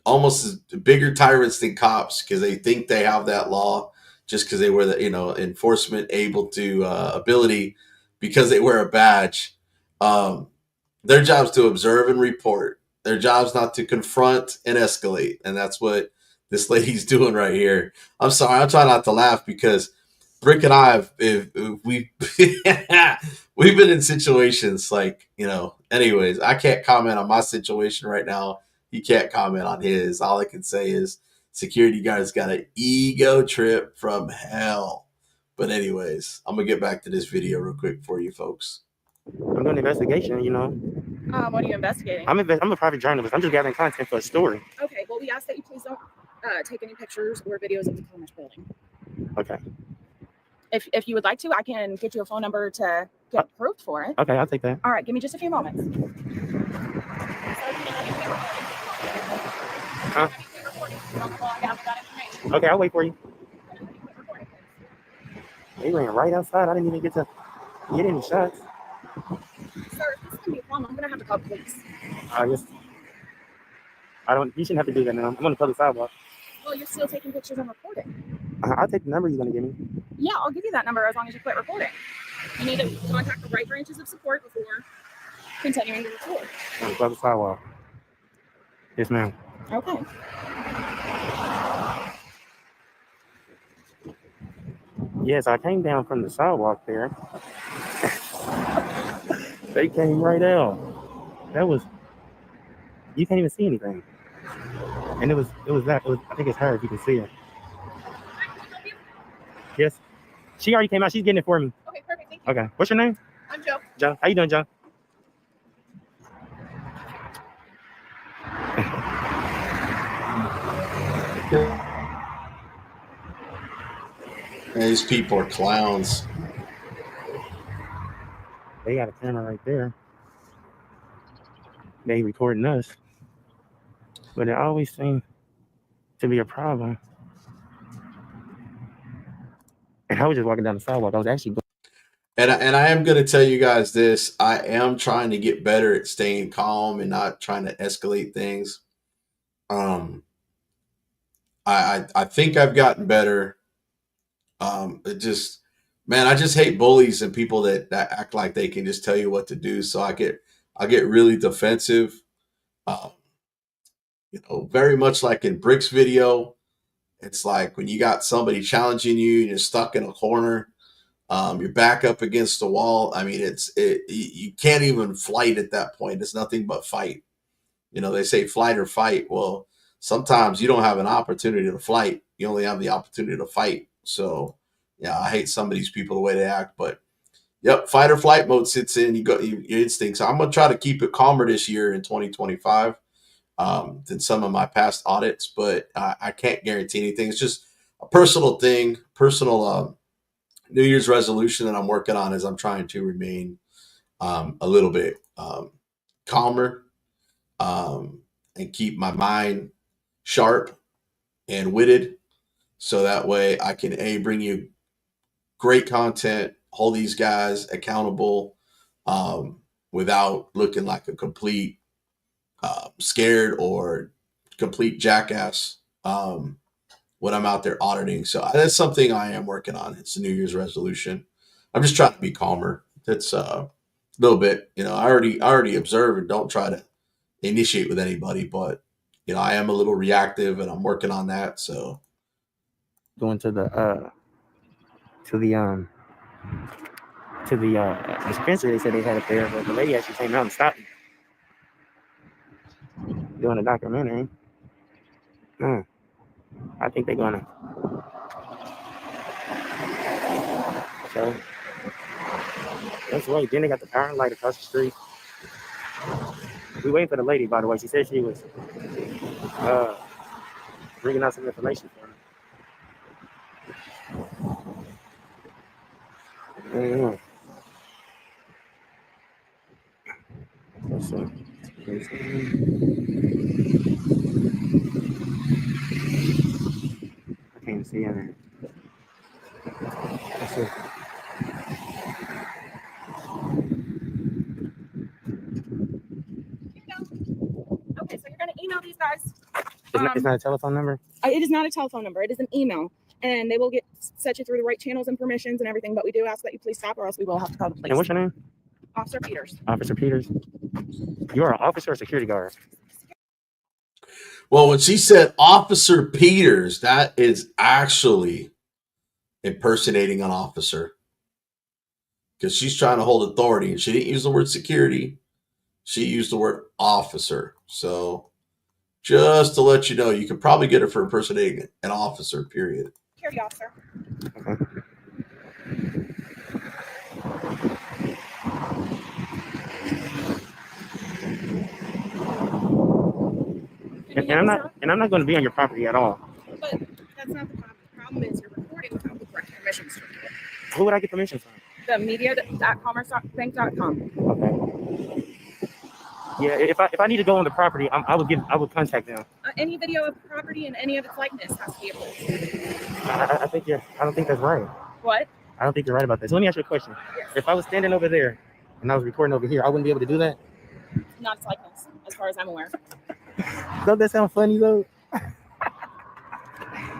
almost as bigger tyrants than cops because they think they have that law just because they wear the enforcement ability because they wear a badge. Their job's to observe and report. Their job's not to confront and escalate, and that's what this lady's doing right here. I'm sorry, I'm trying not to laugh because Brick and I we've been in situations like Anyways, I can't comment on my situation right now. He can't comment on his. All I can say is security guards got an ego trip from hell. But anyways, I'm going to get back to this video real quick for you folks. I'm doing an investigation, What are you investigating? I'm a private journalist. I'm just gathering content for a story. Okay, well, we ask that you please don't take any pictures or videos of the Commerce building. Okay. If you would like to, I can get you a phone number to get approved for it. Okay, I'll take that. All right, give me just a few moments. Huh? Okay, I'll wait for you. They ran right outside. I didn't even get to get any shots. Sir, if this is going to be a problem, I'm going to have to call police. You shouldn't have to do that now. I'm on the public sidewalk. Well, you're still taking pictures and recording. I'll take the number you're going to give me. Yeah, I'll give you that number as long as you quit recording. You need to contact the right branches of support before continuing to record. On the public sidewalk. Yes, ma'am. Okay. Yes, I came down from the sidewalk there. They came right out. You can't even see anything. And I think it's her if you can see her. Yes. She already came out. She's getting it for me. Okay, perfect. Thank you. Okay. What's your name? I'm Joe. Joe. How you doing, Joe? These people are clowns. They got a camera right there. They recording us. But it always seems to be a problem. And I was just walking down the sidewalk. I was actually And I am going to tell you guys this. I am trying to get better at staying calm and not trying to escalate things. I think I've gotten better. I just hate bullies and people that act like they can just tell you what to do. So I get really defensive. Very much like in Brick's video It's like when you got somebody challenging you and you're stuck in a corner, you're back up against the wall. I mean, you can't even flight at that point. It's nothing but fight. You know, they say flight or fight. Well, sometimes you don't have an opportunity to flight. You only have the opportunity to fight. So, yeah, I hate some of these people the way they act, but yep, fight or flight mode sits in. You got your instincts. I'm gonna try to keep it calmer this year in 2025 than some of my past audits, but I can't guarantee anything. It's just a personal thing, personal New Year's resolution that I'm working on. Is I'm trying to remain a little bit calmer and keep my mind sharp and witted, so that way I can bring you great content, hold these guys accountable without looking like a complete scared or complete jackass when I'm out there auditing. So that's something I am working on. It's a New Year's resolution. I'm just trying to be calmer. That's a little bit, you know, I already observe and don't try to initiate with anybody, but you know, I am a little reactive and I'm working on that. So going to the dispensary, they said they had it there, but the lady actually came out and stopped me doing a documentary. I think they're gonna. So that's right. Then they got the power light across the street. We waiting for the lady, by the way. She said she was bringing out some information for me. Let's see. I can't see anything. Let's see. Okay, so you're going to email these guys. It's not a telephone number? It is not a telephone number. It is an email. And they will set you through the right channels and permissions and everything. But we do ask that you please stop, or else we will have to call the police. And what's your name? Officer Peters. Officer Peters. You are an officer or security guard? well, when she said Officer Peters, that is actually impersonating an officer, because she's trying to hold authority, and she didn't use the word security. She used the word officer. So just to let you know, you could probably get her for impersonating an officer, period. Security officer. Okay. And I'm not going to be on your property at all. But that's not the problem. The problem is you're recording without the correct permissions to record. Who would I get permission from? The media.commercebank.com. Okay. Yeah, if I need to go on the property, I would contact them. Any video of property and any of its likeness has to be approved. I don't think that's right. What? I don't think you're right about that. So let me ask you a question. Yes. If I was standing over there and I was recording over here, I wouldn't be able to do that? Not its likeness, as far as I'm aware. Don't that sound funny though?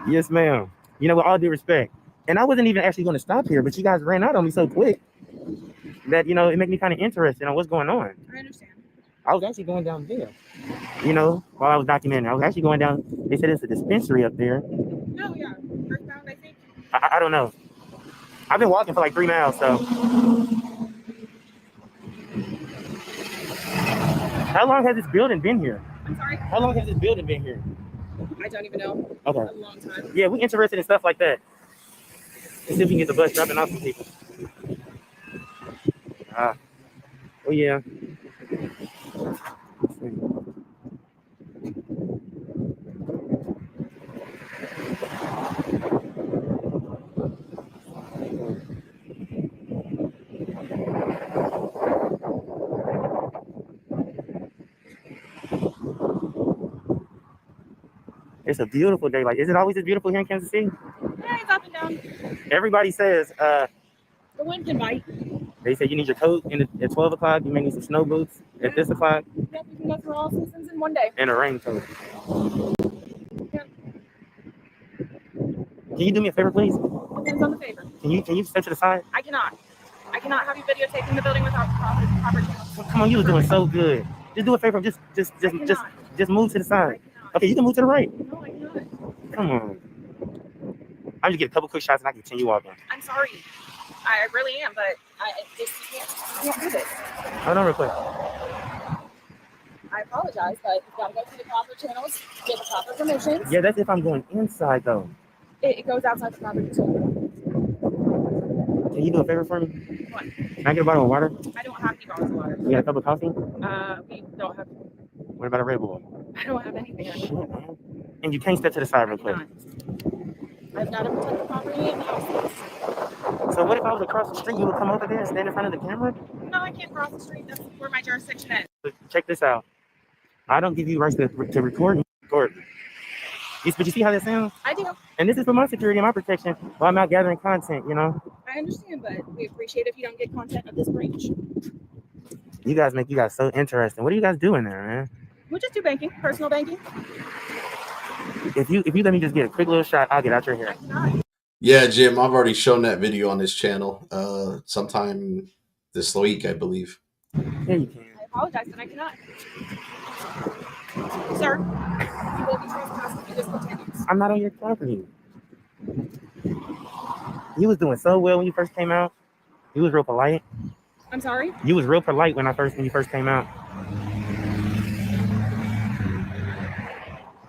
Yes, ma'am. You know, with all due respect. And I wasn't even actually going to stop here, but you guys ran out on me so quick that, you know, it made me kind of interested in what's going on. I understand. I was actually going down there, you know, while I was documenting. I was actually going down. They said it's a dispensary up there. No, yeah. Earthbound, I think. I don't know. I've been walking for like 3 miles, so. How long has this building been here? I'm sorry? How long has this building been here? I don't even know. Okay. A long time. Yeah, we're interested in stuff like that. Let's see if we can get the bus dropping off some people. Oh yeah. It's a beautiful day. Like, is it always this beautiful here in Kansas City? Yeah, it's up and down. Everybody says, the wind can bite. they say you need your coat at 12 o'clock. You may need some snow boots at this o'clock. Yep, we can go through all seasons in one day. And a raincoat. Yep. Can you do me a favor, please? Depends on the favor. Can you step to the side? I cannot have you videotaping the building without proper channels. Come on, you were doing so good. Just do a favor. Just move to the side. Okay, you can move to the right. No, I cannot. Come on. I'm just get a couple quick shots and I can continue walking. I'm sorry. I really am, but you can't do this. Hold on real quick. I apologize, but you've got to go through the proper channels, get the proper permissions. Yeah, that's if I'm going inside though. It goes outside the property too. Can you do a favor for me? What? Can I get a bottle of water? I don't have any bottles of water. You got a cup of coffee? We don't have. What about a Red Bull? I don't have anything. Shit, man. And you can't step to the side real quick. I've got to protect the property and the houses. So what if I was across the street? You would come over there and stand in front of the camera? No, I can't cross the street. That's where my jurisdiction is. But check this out. I don't give you rights to record. But you see how that sounds? I do. And this is for my security and my protection while I'm out gathering content, you know? I understand, but we appreciate if you don't get content of this range. You guys make you guys so interesting. What are you guys doing there, man? We'll just do banking, personal banking. If you let me just get a quick little shot, I'll get out your hair. Yeah, Jim, I've already shown that video on this channel sometime this week, I believe. Yeah, you can. I apologize, but I cannot. Sir, you will be trespassing if this continues. I'm not on your property. You was doing so well when you first came out. You was real polite. I'm sorry? You was real polite when you first came out.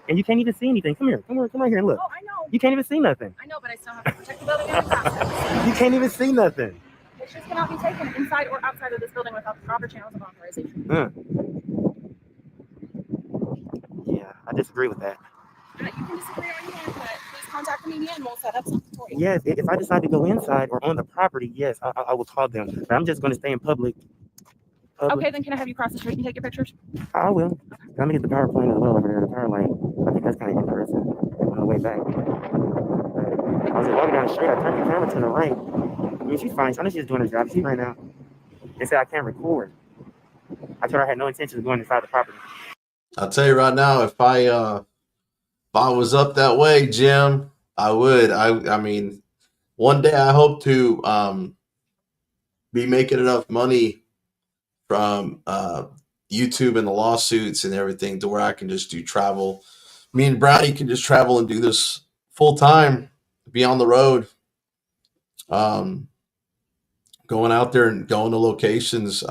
And you can't even see anything. Come right here and look. Oh, I know. You can't even see nothing. I know, but I still have to protect the building and the process. You can't even see nothing. Pictures cannot be taken inside or outside of this building without the proper channels of authorization. Yeah, I disagree with that. You can disagree all you want, but please contact the media and we'll set up something for you. Yes, if I decide to go inside or on the property, yes, I will call them. But I'm just going to stay in public. Okay, then can I have you cross the street and take your pictures? I will. Let me get the power plant as well over there, the power line. I think that's kind of interesting on the way back. I was just walking down the street. I turned the camera to the right. I mean, she's fine. I know she's doing her job. She's right now. They said I can't record. I told her I had no intention of going inside the property. I'll tell you right now, if I was up that way, Jim, I would. I mean, one day I hope to be making enough money from YouTube and the lawsuits and everything to where I can just do travel. Me and Brownie can just travel and do this full time, be on the road, going out there and going to locations,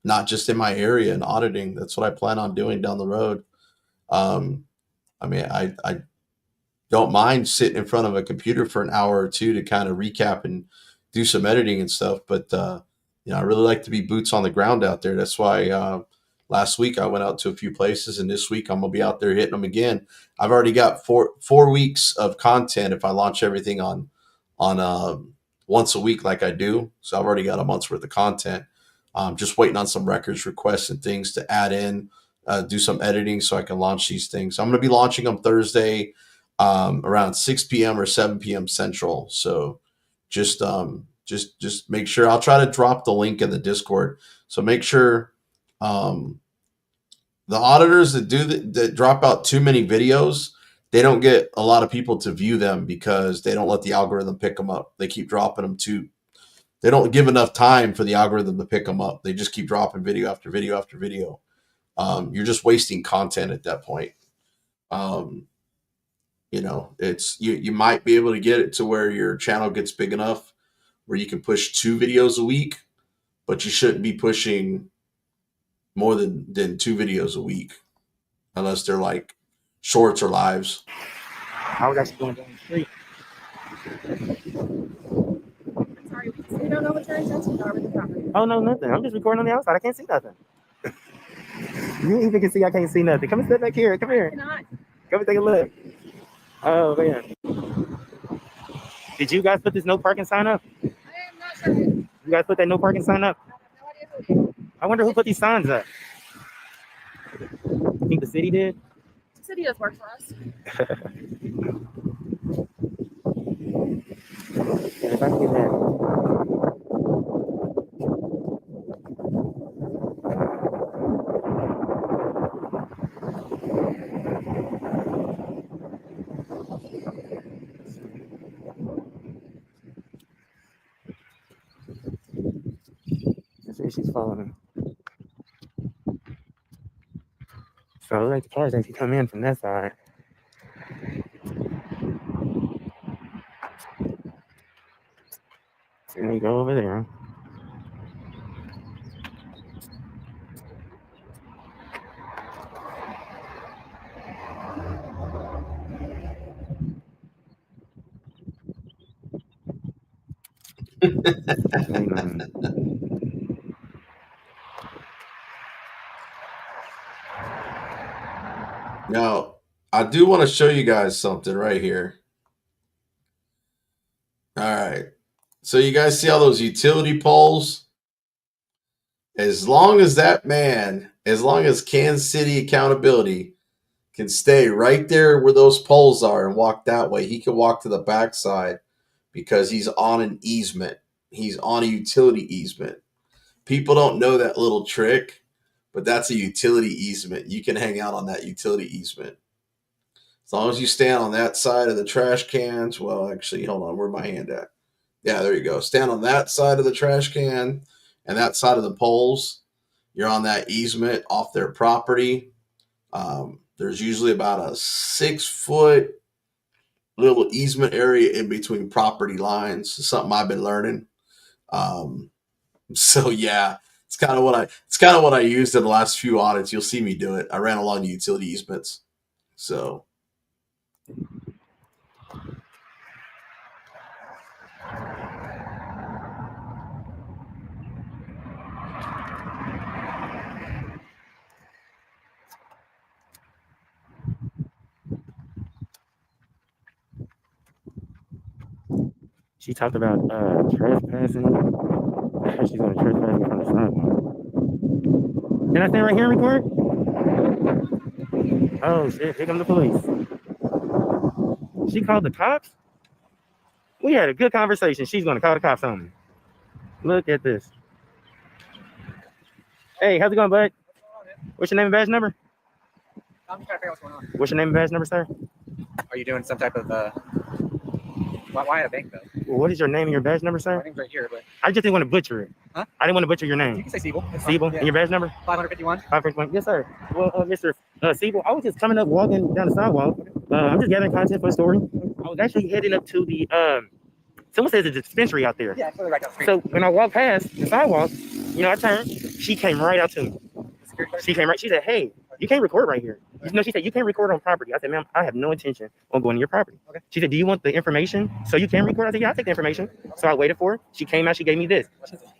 not just in my area and auditing. That's what I plan on doing down the road. I mean, I don't mind sitting in front of a computer for an hour or two to kind of recap and do some editing and stuff. But, you know, I really like to be boots on the ground out there. That's why last week I went out to a few places, and this week I'm going to be out there hitting them again. I've already got four weeks of content if I launch everything on once a week like I do. So I've already got a month's worth of content. Just waiting on some records, requests, and things to add in, do some editing so I can launch these things. I'm going to be launching them Thursday around 6 p.m. or 7 p.m. Central. So just make sure. I'll try to drop the link in the Discord. So make sure the auditors that drop out too many videos, they don't get a lot of people to view them because they don't let the algorithm pick them up. They keep dropping them too. They don't give enough time for the algorithm to pick them up. They just keep dropping video after video after video. You're just wasting content at that point. You know, it's you might be able to get it to where your channel gets big enough where you can push 2 videos a week, but you shouldn't be pushing more than 2 videos a week unless they're like shorts or lives. I was actually going down the street. I'm sorry, we don't know what your intentions are with the property. Oh, no, nothing. I'm just recording on the outside. I can't see nothing. You even can see I can't see nothing. Come and sit back here. Come here. Cannot. Come and take a look. Oh, man. Did you guys put this no parking sign up? I am not sure. You guys put that no parking sign up? I have no idea who did. I wonder who put these signs up. You think the city did? The city does work for us. And if I can get that. She's following. So like the cars actually come in from that side. And they go over there. Now, I do want to show you guys something right here. All right. So you guys see all those utility poles? As long as Kansas City Accountability can stay right there where those poles are and walk that way, he can walk to the backside because he's on an easement. He's on a utility easement. People don't know that little trick, but that's a utility easement. You can hang out on that utility easement. As long as you stand on that side of the trash cans. Well, actually, hold on. Where's my hand at? Yeah, there you go. Stand on that side of the trash can and that side of the poles. You're on that easement off their property. There's usually about a 6-foot little easement area in between property lines. It's something I've been learning. So yeah, it's kind of what I used in the last few audits. You'll see me do it. I ran along the utility easements. So She talked about trespassing. She's going to trespass me from the sidewalk. Can I stand right here and record? Oh shit! Here come the police. She called the cops. We had a good conversation. She's going to call the cops on me. Look at this. Hey, how's it going, bud? What's your name and badge number? I'm just trying to figure out what's going on. What's your name and badge number, sir? Are you doing some type of why a bank though? Well, what is your name and your badge number, sir? My name's right here, but I just didn't want to butcher it. Huh? I didn't want to butcher your name. You can say Siebel. Siebel, Yeah. And your badge number? 551. 551. Yes, sir. Well, Mr. Siebel, I was just coming up, walking down the sidewalk. I'm just gathering content for a story. I was actually heading up to the someone says a dispensary out there. Yeah, right down the street. So when I walked past the sidewalk, I turned. She came right out to me. She came right. She said, "Hey, you can't record right here." She said, "You can't record on property." I said, "Ma'am, I have no intention on going to your property." Okay. She said, "Do you want the information so you can record?" I said, "Yeah, I'll take the information." So I waited for her. She came out. She gave me this.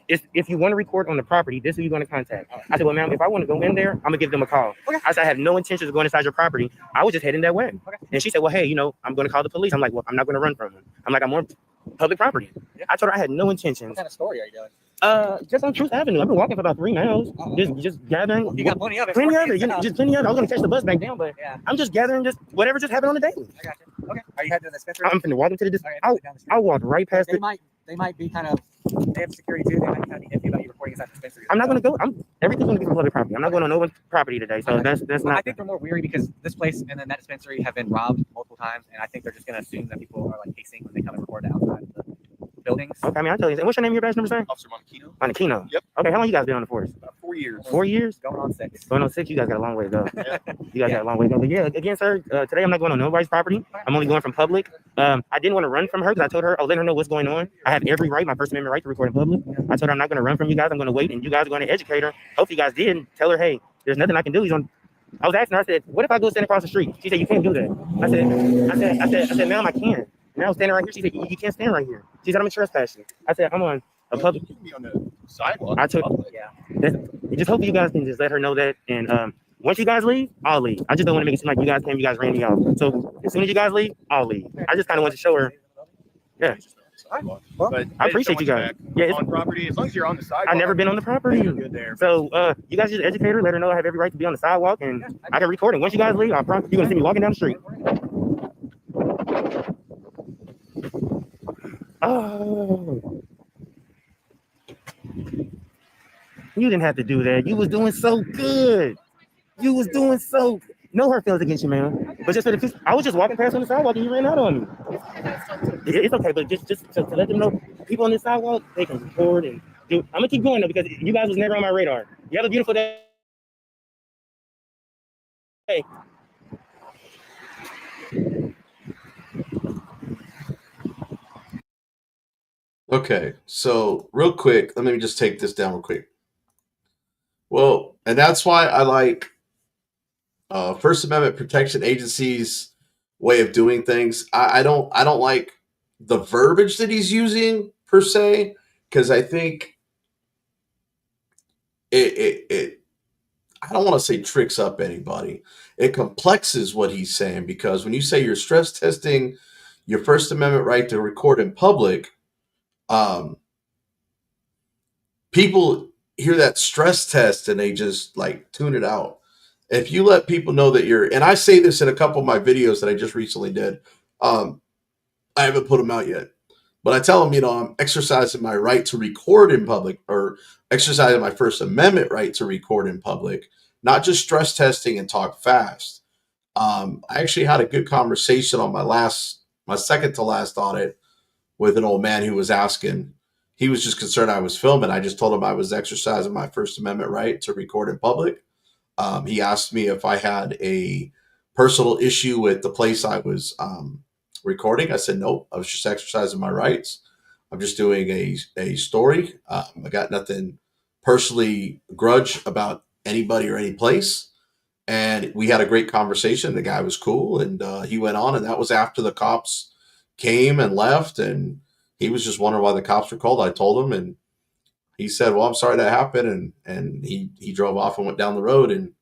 If you want to record on the property, this is who you're going to contact. I said, "Well, ma'am, if I want to go in there, I'm going to give them a call." Okay. I said, "I have no intentions of going inside your property. I was just heading that way." Okay. And she said, "Well, hey, I'm going to call the police." I'm like, "Well, I'm not going to run from them." I'm like, "I'm on public property." Yeah. I told her I had no intentions. What kind of story are you doing? Just on Truth Avenue. I've been walking for about 3 miles. Just gathering. You got plenty of it. Plenty of it. Just plenty of it. I was gonna catch the bus back down, but Yeah. I'm just gathering just whatever just happened on the day. I got you. Okay. Are you heading to the dispensary? I'm finna walk into the Okay, I'll down the street. walk right past They it. might be kind of. They have security too. They might be kind of iffy about you recording inside the dispensary. I'm not gonna go. Everything's gonna be from public property. I'm not going on no one's property today. So that's Well, not. I think they're more weary because this place and then that dispensary have been robbed multiple times, and I think they're just gonna assume that people are like pacing when they come and record outside of the buildings. Okay, I mean, I'll tell you. What's your name and your badge number, sir? Officer Monachino. Monachino. Yep. Okay, how long you guys been on the force? About 4 years. 4 years? Going on 6. Going on 6. You guys got a long way to go. Yeah. You guys got a long way to go. But yeah, again, sir, today I'm not going on nobody's property. I'm only going from public. I didn't want to run from her because I told her I'll let her know what's going on. I have every right, my First Amendment right to record in public. I told her I'm not going to run from you guys. I'm going to wait, and you guys are going to educate her. Hope you guys did. And tell her, hey, there's nothing I can do. I was asking her, I said, what if I go stand across the street? She said, you can't do that. I said, ma'am, I can. And I was standing right here. She said, you can't stand right here. She said, I'm trespassing. I said, I'm on a public. You can be on the sidewalk. I took. Yeah. Just hope you guys can just let her know that. And once you guys leave, I'll leave. I just don't want to make it seem like you guys came, you guys ran me off. So as soon as you guys leave, I'll leave. I just kind of want to show her. Yeah. Well, But I appreciate you guys. Yeah, on property, as long as you're on the sidewalk. I've never been on the property. You're good there. So you guys just educate her, let her know I have every right to be on the sidewalk, and I can record it. Once you guys leave, I promise you're gonna see me walking down the street. Oh, you didn't have to do that. You was doing so good. You was doing so. No hurt feelings against you, man. But just for the, I was just walking past on the sidewalk and you ran out on me. It's okay, but just to let them know, people on this sidewalk, they can record and do. I'm gonna keep going though because you guys was never on my radar. You have a beautiful day. Hey. Okay, so real quick, let me just take this down real quick. Well, and that's why I like First Amendment protection agencies' way of doing things. I don't like the verbiage that he's using per se, because I think it I don't want to say tricks up anybody. It complexes what he's saying, because when you say you're stress testing your First Amendment right to record in public, um, people hear that stress test and they just like tune it out. If you let people know that you're, and I say this in a couple of my videos that I just recently did, um, I haven't put them out yet, but I tell them, you know, I'm exercising my right to record in public, or exercising my First Amendment right to record in public, not just stress testing and talk fast. I actually had a good conversation on my second to last audit with an old man who was asking. He was just concerned I was filming. I just told him I was exercising my First Amendment right to record in public. He asked me if I had a personal issue with the place I was recording. I said nope. I was just exercising my rights. I'm just doing a story. I got nothing personally grudge about anybody or any place. And we had a great conversation. The guy was cool, and he went on. And that was after the cops came and left, and he was just wondering why the cops were called. I told him, and he said, "Well, I'm sorry that happened," and he drove off and went down the road. And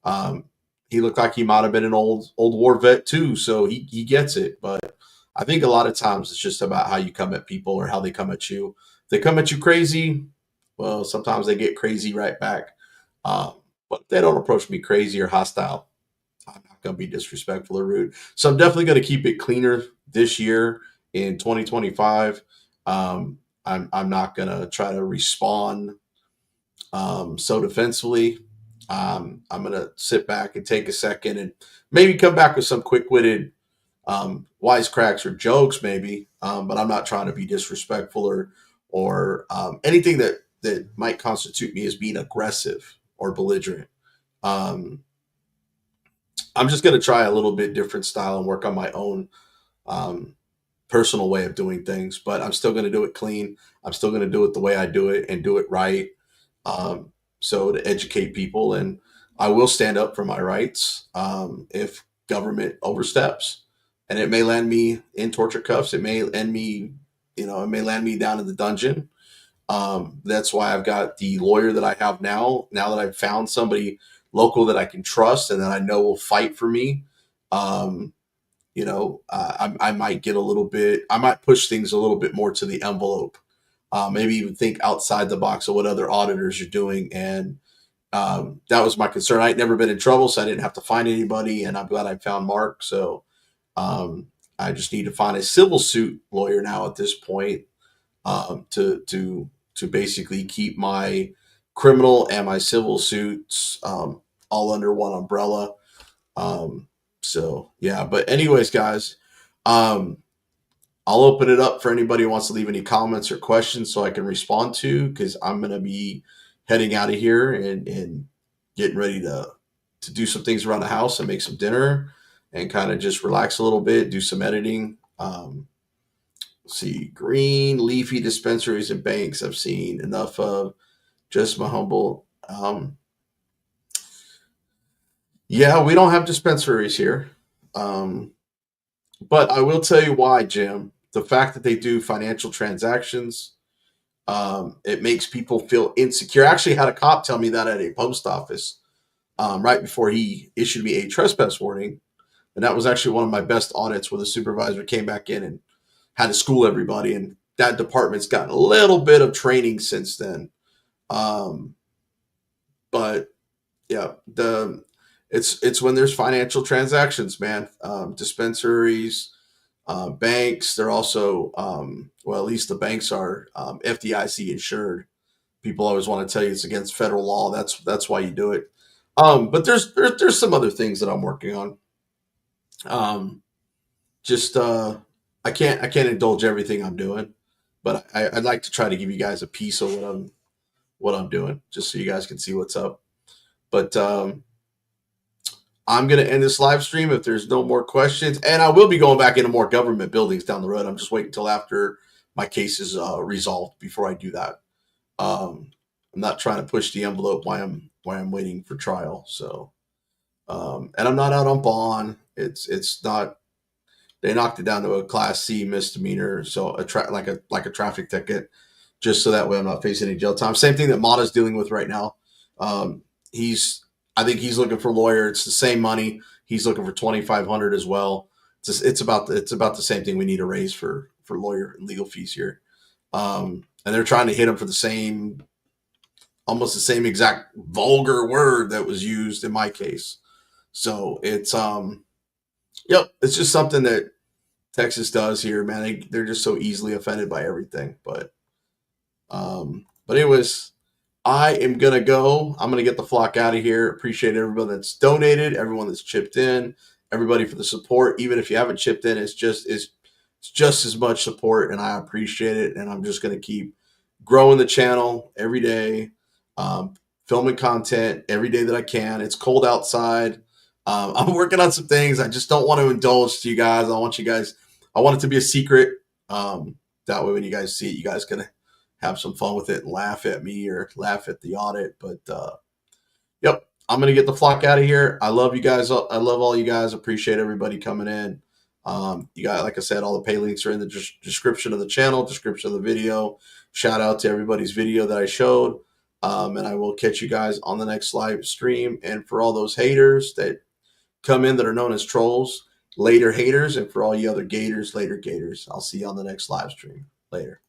um, he looked like he might have been an old war vet too, so he gets it. But I think a lot of times it's just about how you come at people or how they come at you. If they come at you crazy, well, sometimes they get crazy right back. Um, but if they don't approach me crazy or hostile, I'm not going to be disrespectful or rude. So I'm definitely going to keep it cleaner this year in 2025. I'm not going to try to respond so defensively. I'm going to sit back and take a second and maybe come back with some quick-witted wisecracks or jokes, maybe. But I'm not trying to be disrespectful or anything that might constitute me as being aggressive or belligerent. Um, I'm just going to try a little bit different style and work on my own um, personal way of doing things, but I'm still going to do it clean. I'm still going to do it the way I do it and do it right. Um, so to educate people, and I will stand up for my rights if government oversteps, and it may land me in torture cuffs. It may end me, it may land me down in the dungeon. That's why I've got the lawyer that I have now. Now that I've found somebody local that I can trust and that I know will fight for me, um, I might get a little bit. I might push things a little bit more to the envelope. Maybe even think outside the box of what other auditors are doing. And that was my concern. I'd never been in trouble, so I didn't have to find anybody. And I'm glad I found Mark. So I just need to find a civil suit lawyer now at this point to basically keep my criminal and my civil suits all under one umbrella. So yeah, but anyways, guys, um, I'll open it up for anybody who wants to leave any comments or questions so I can respond to, because I'm going to be heading out of here and getting ready to do some things around the house and make some dinner and kind of just relax a little bit, do some editing. Let's see, green leafy dispensaries and banks I've seen enough of. Just my humble. Yeah, we don't have dispensaries here. But I will tell you why, Jim. The fact that they do financial transactions, it makes people feel insecure. I actually had a cop tell me that at a post office right before he issued me a trespass warning. And that was actually one of my best audits, where the supervisor came back in and had to school everybody. And that department's gotten a little bit of training since then. But yeah, it's when there's financial transactions, man. Dispensaries, banks. They're also well, at least the banks are FDIC insured. People always want to tell you it's against federal law. That's why you do it. But there's some other things that I'm working on. Just I can't indulge everything I'm doing, but I'd like to try to give you guys a piece of what I'm doing, just so you guys can see what's up. But I'm going to end this live stream if there's no more questions. And I will be going back into more government buildings down the road. I'm just waiting until after my case is resolved before I do that. I'm not trying to push the envelope while I'm waiting for trial. So, and I'm not out on bond. It's not. They knocked it down to a Class C misdemeanor, so like a traffic ticket, just so that way I'm not facing any jail time. Same thing that Mata's dealing with right now. I think he's looking for a lawyer. It's the same money. He's looking for $2,500 as well. It's about the same thing we need to raise for lawyer and legal fees here. And they're trying to hit him for almost the same exact vulgar word that was used in my case. So it's it's just something that Texas does here, man. They're just so easily offended by everything. But anyways, I am gonna go. I'm gonna get the flock out of here. Appreciate everybody that's donated, everyone that's chipped in, everybody for the support. Even if you haven't chipped in, it's just as much support, and I appreciate it. And I'm just gonna keep growing the channel every day, filming content every day that I can. It's cold outside. I'm working on some things. I just don't want to indulge to you guys. I want it to be a secret. That way when you guys see it, you guys can have some fun with it and laugh at me or laugh at the audit. But yep, I'm going to get the flock out of here. I love you guys. I love all you guys. Appreciate everybody coming in. You got, like I said, all the pay links are in the description of the channel, description of the video. Shout out to everybody's video that I showed. And I will catch you guys on the next live stream. And for all those haters that come in that are known as trolls, later haters, and for all you other gators, later gators, I'll see you on the next live stream. Later.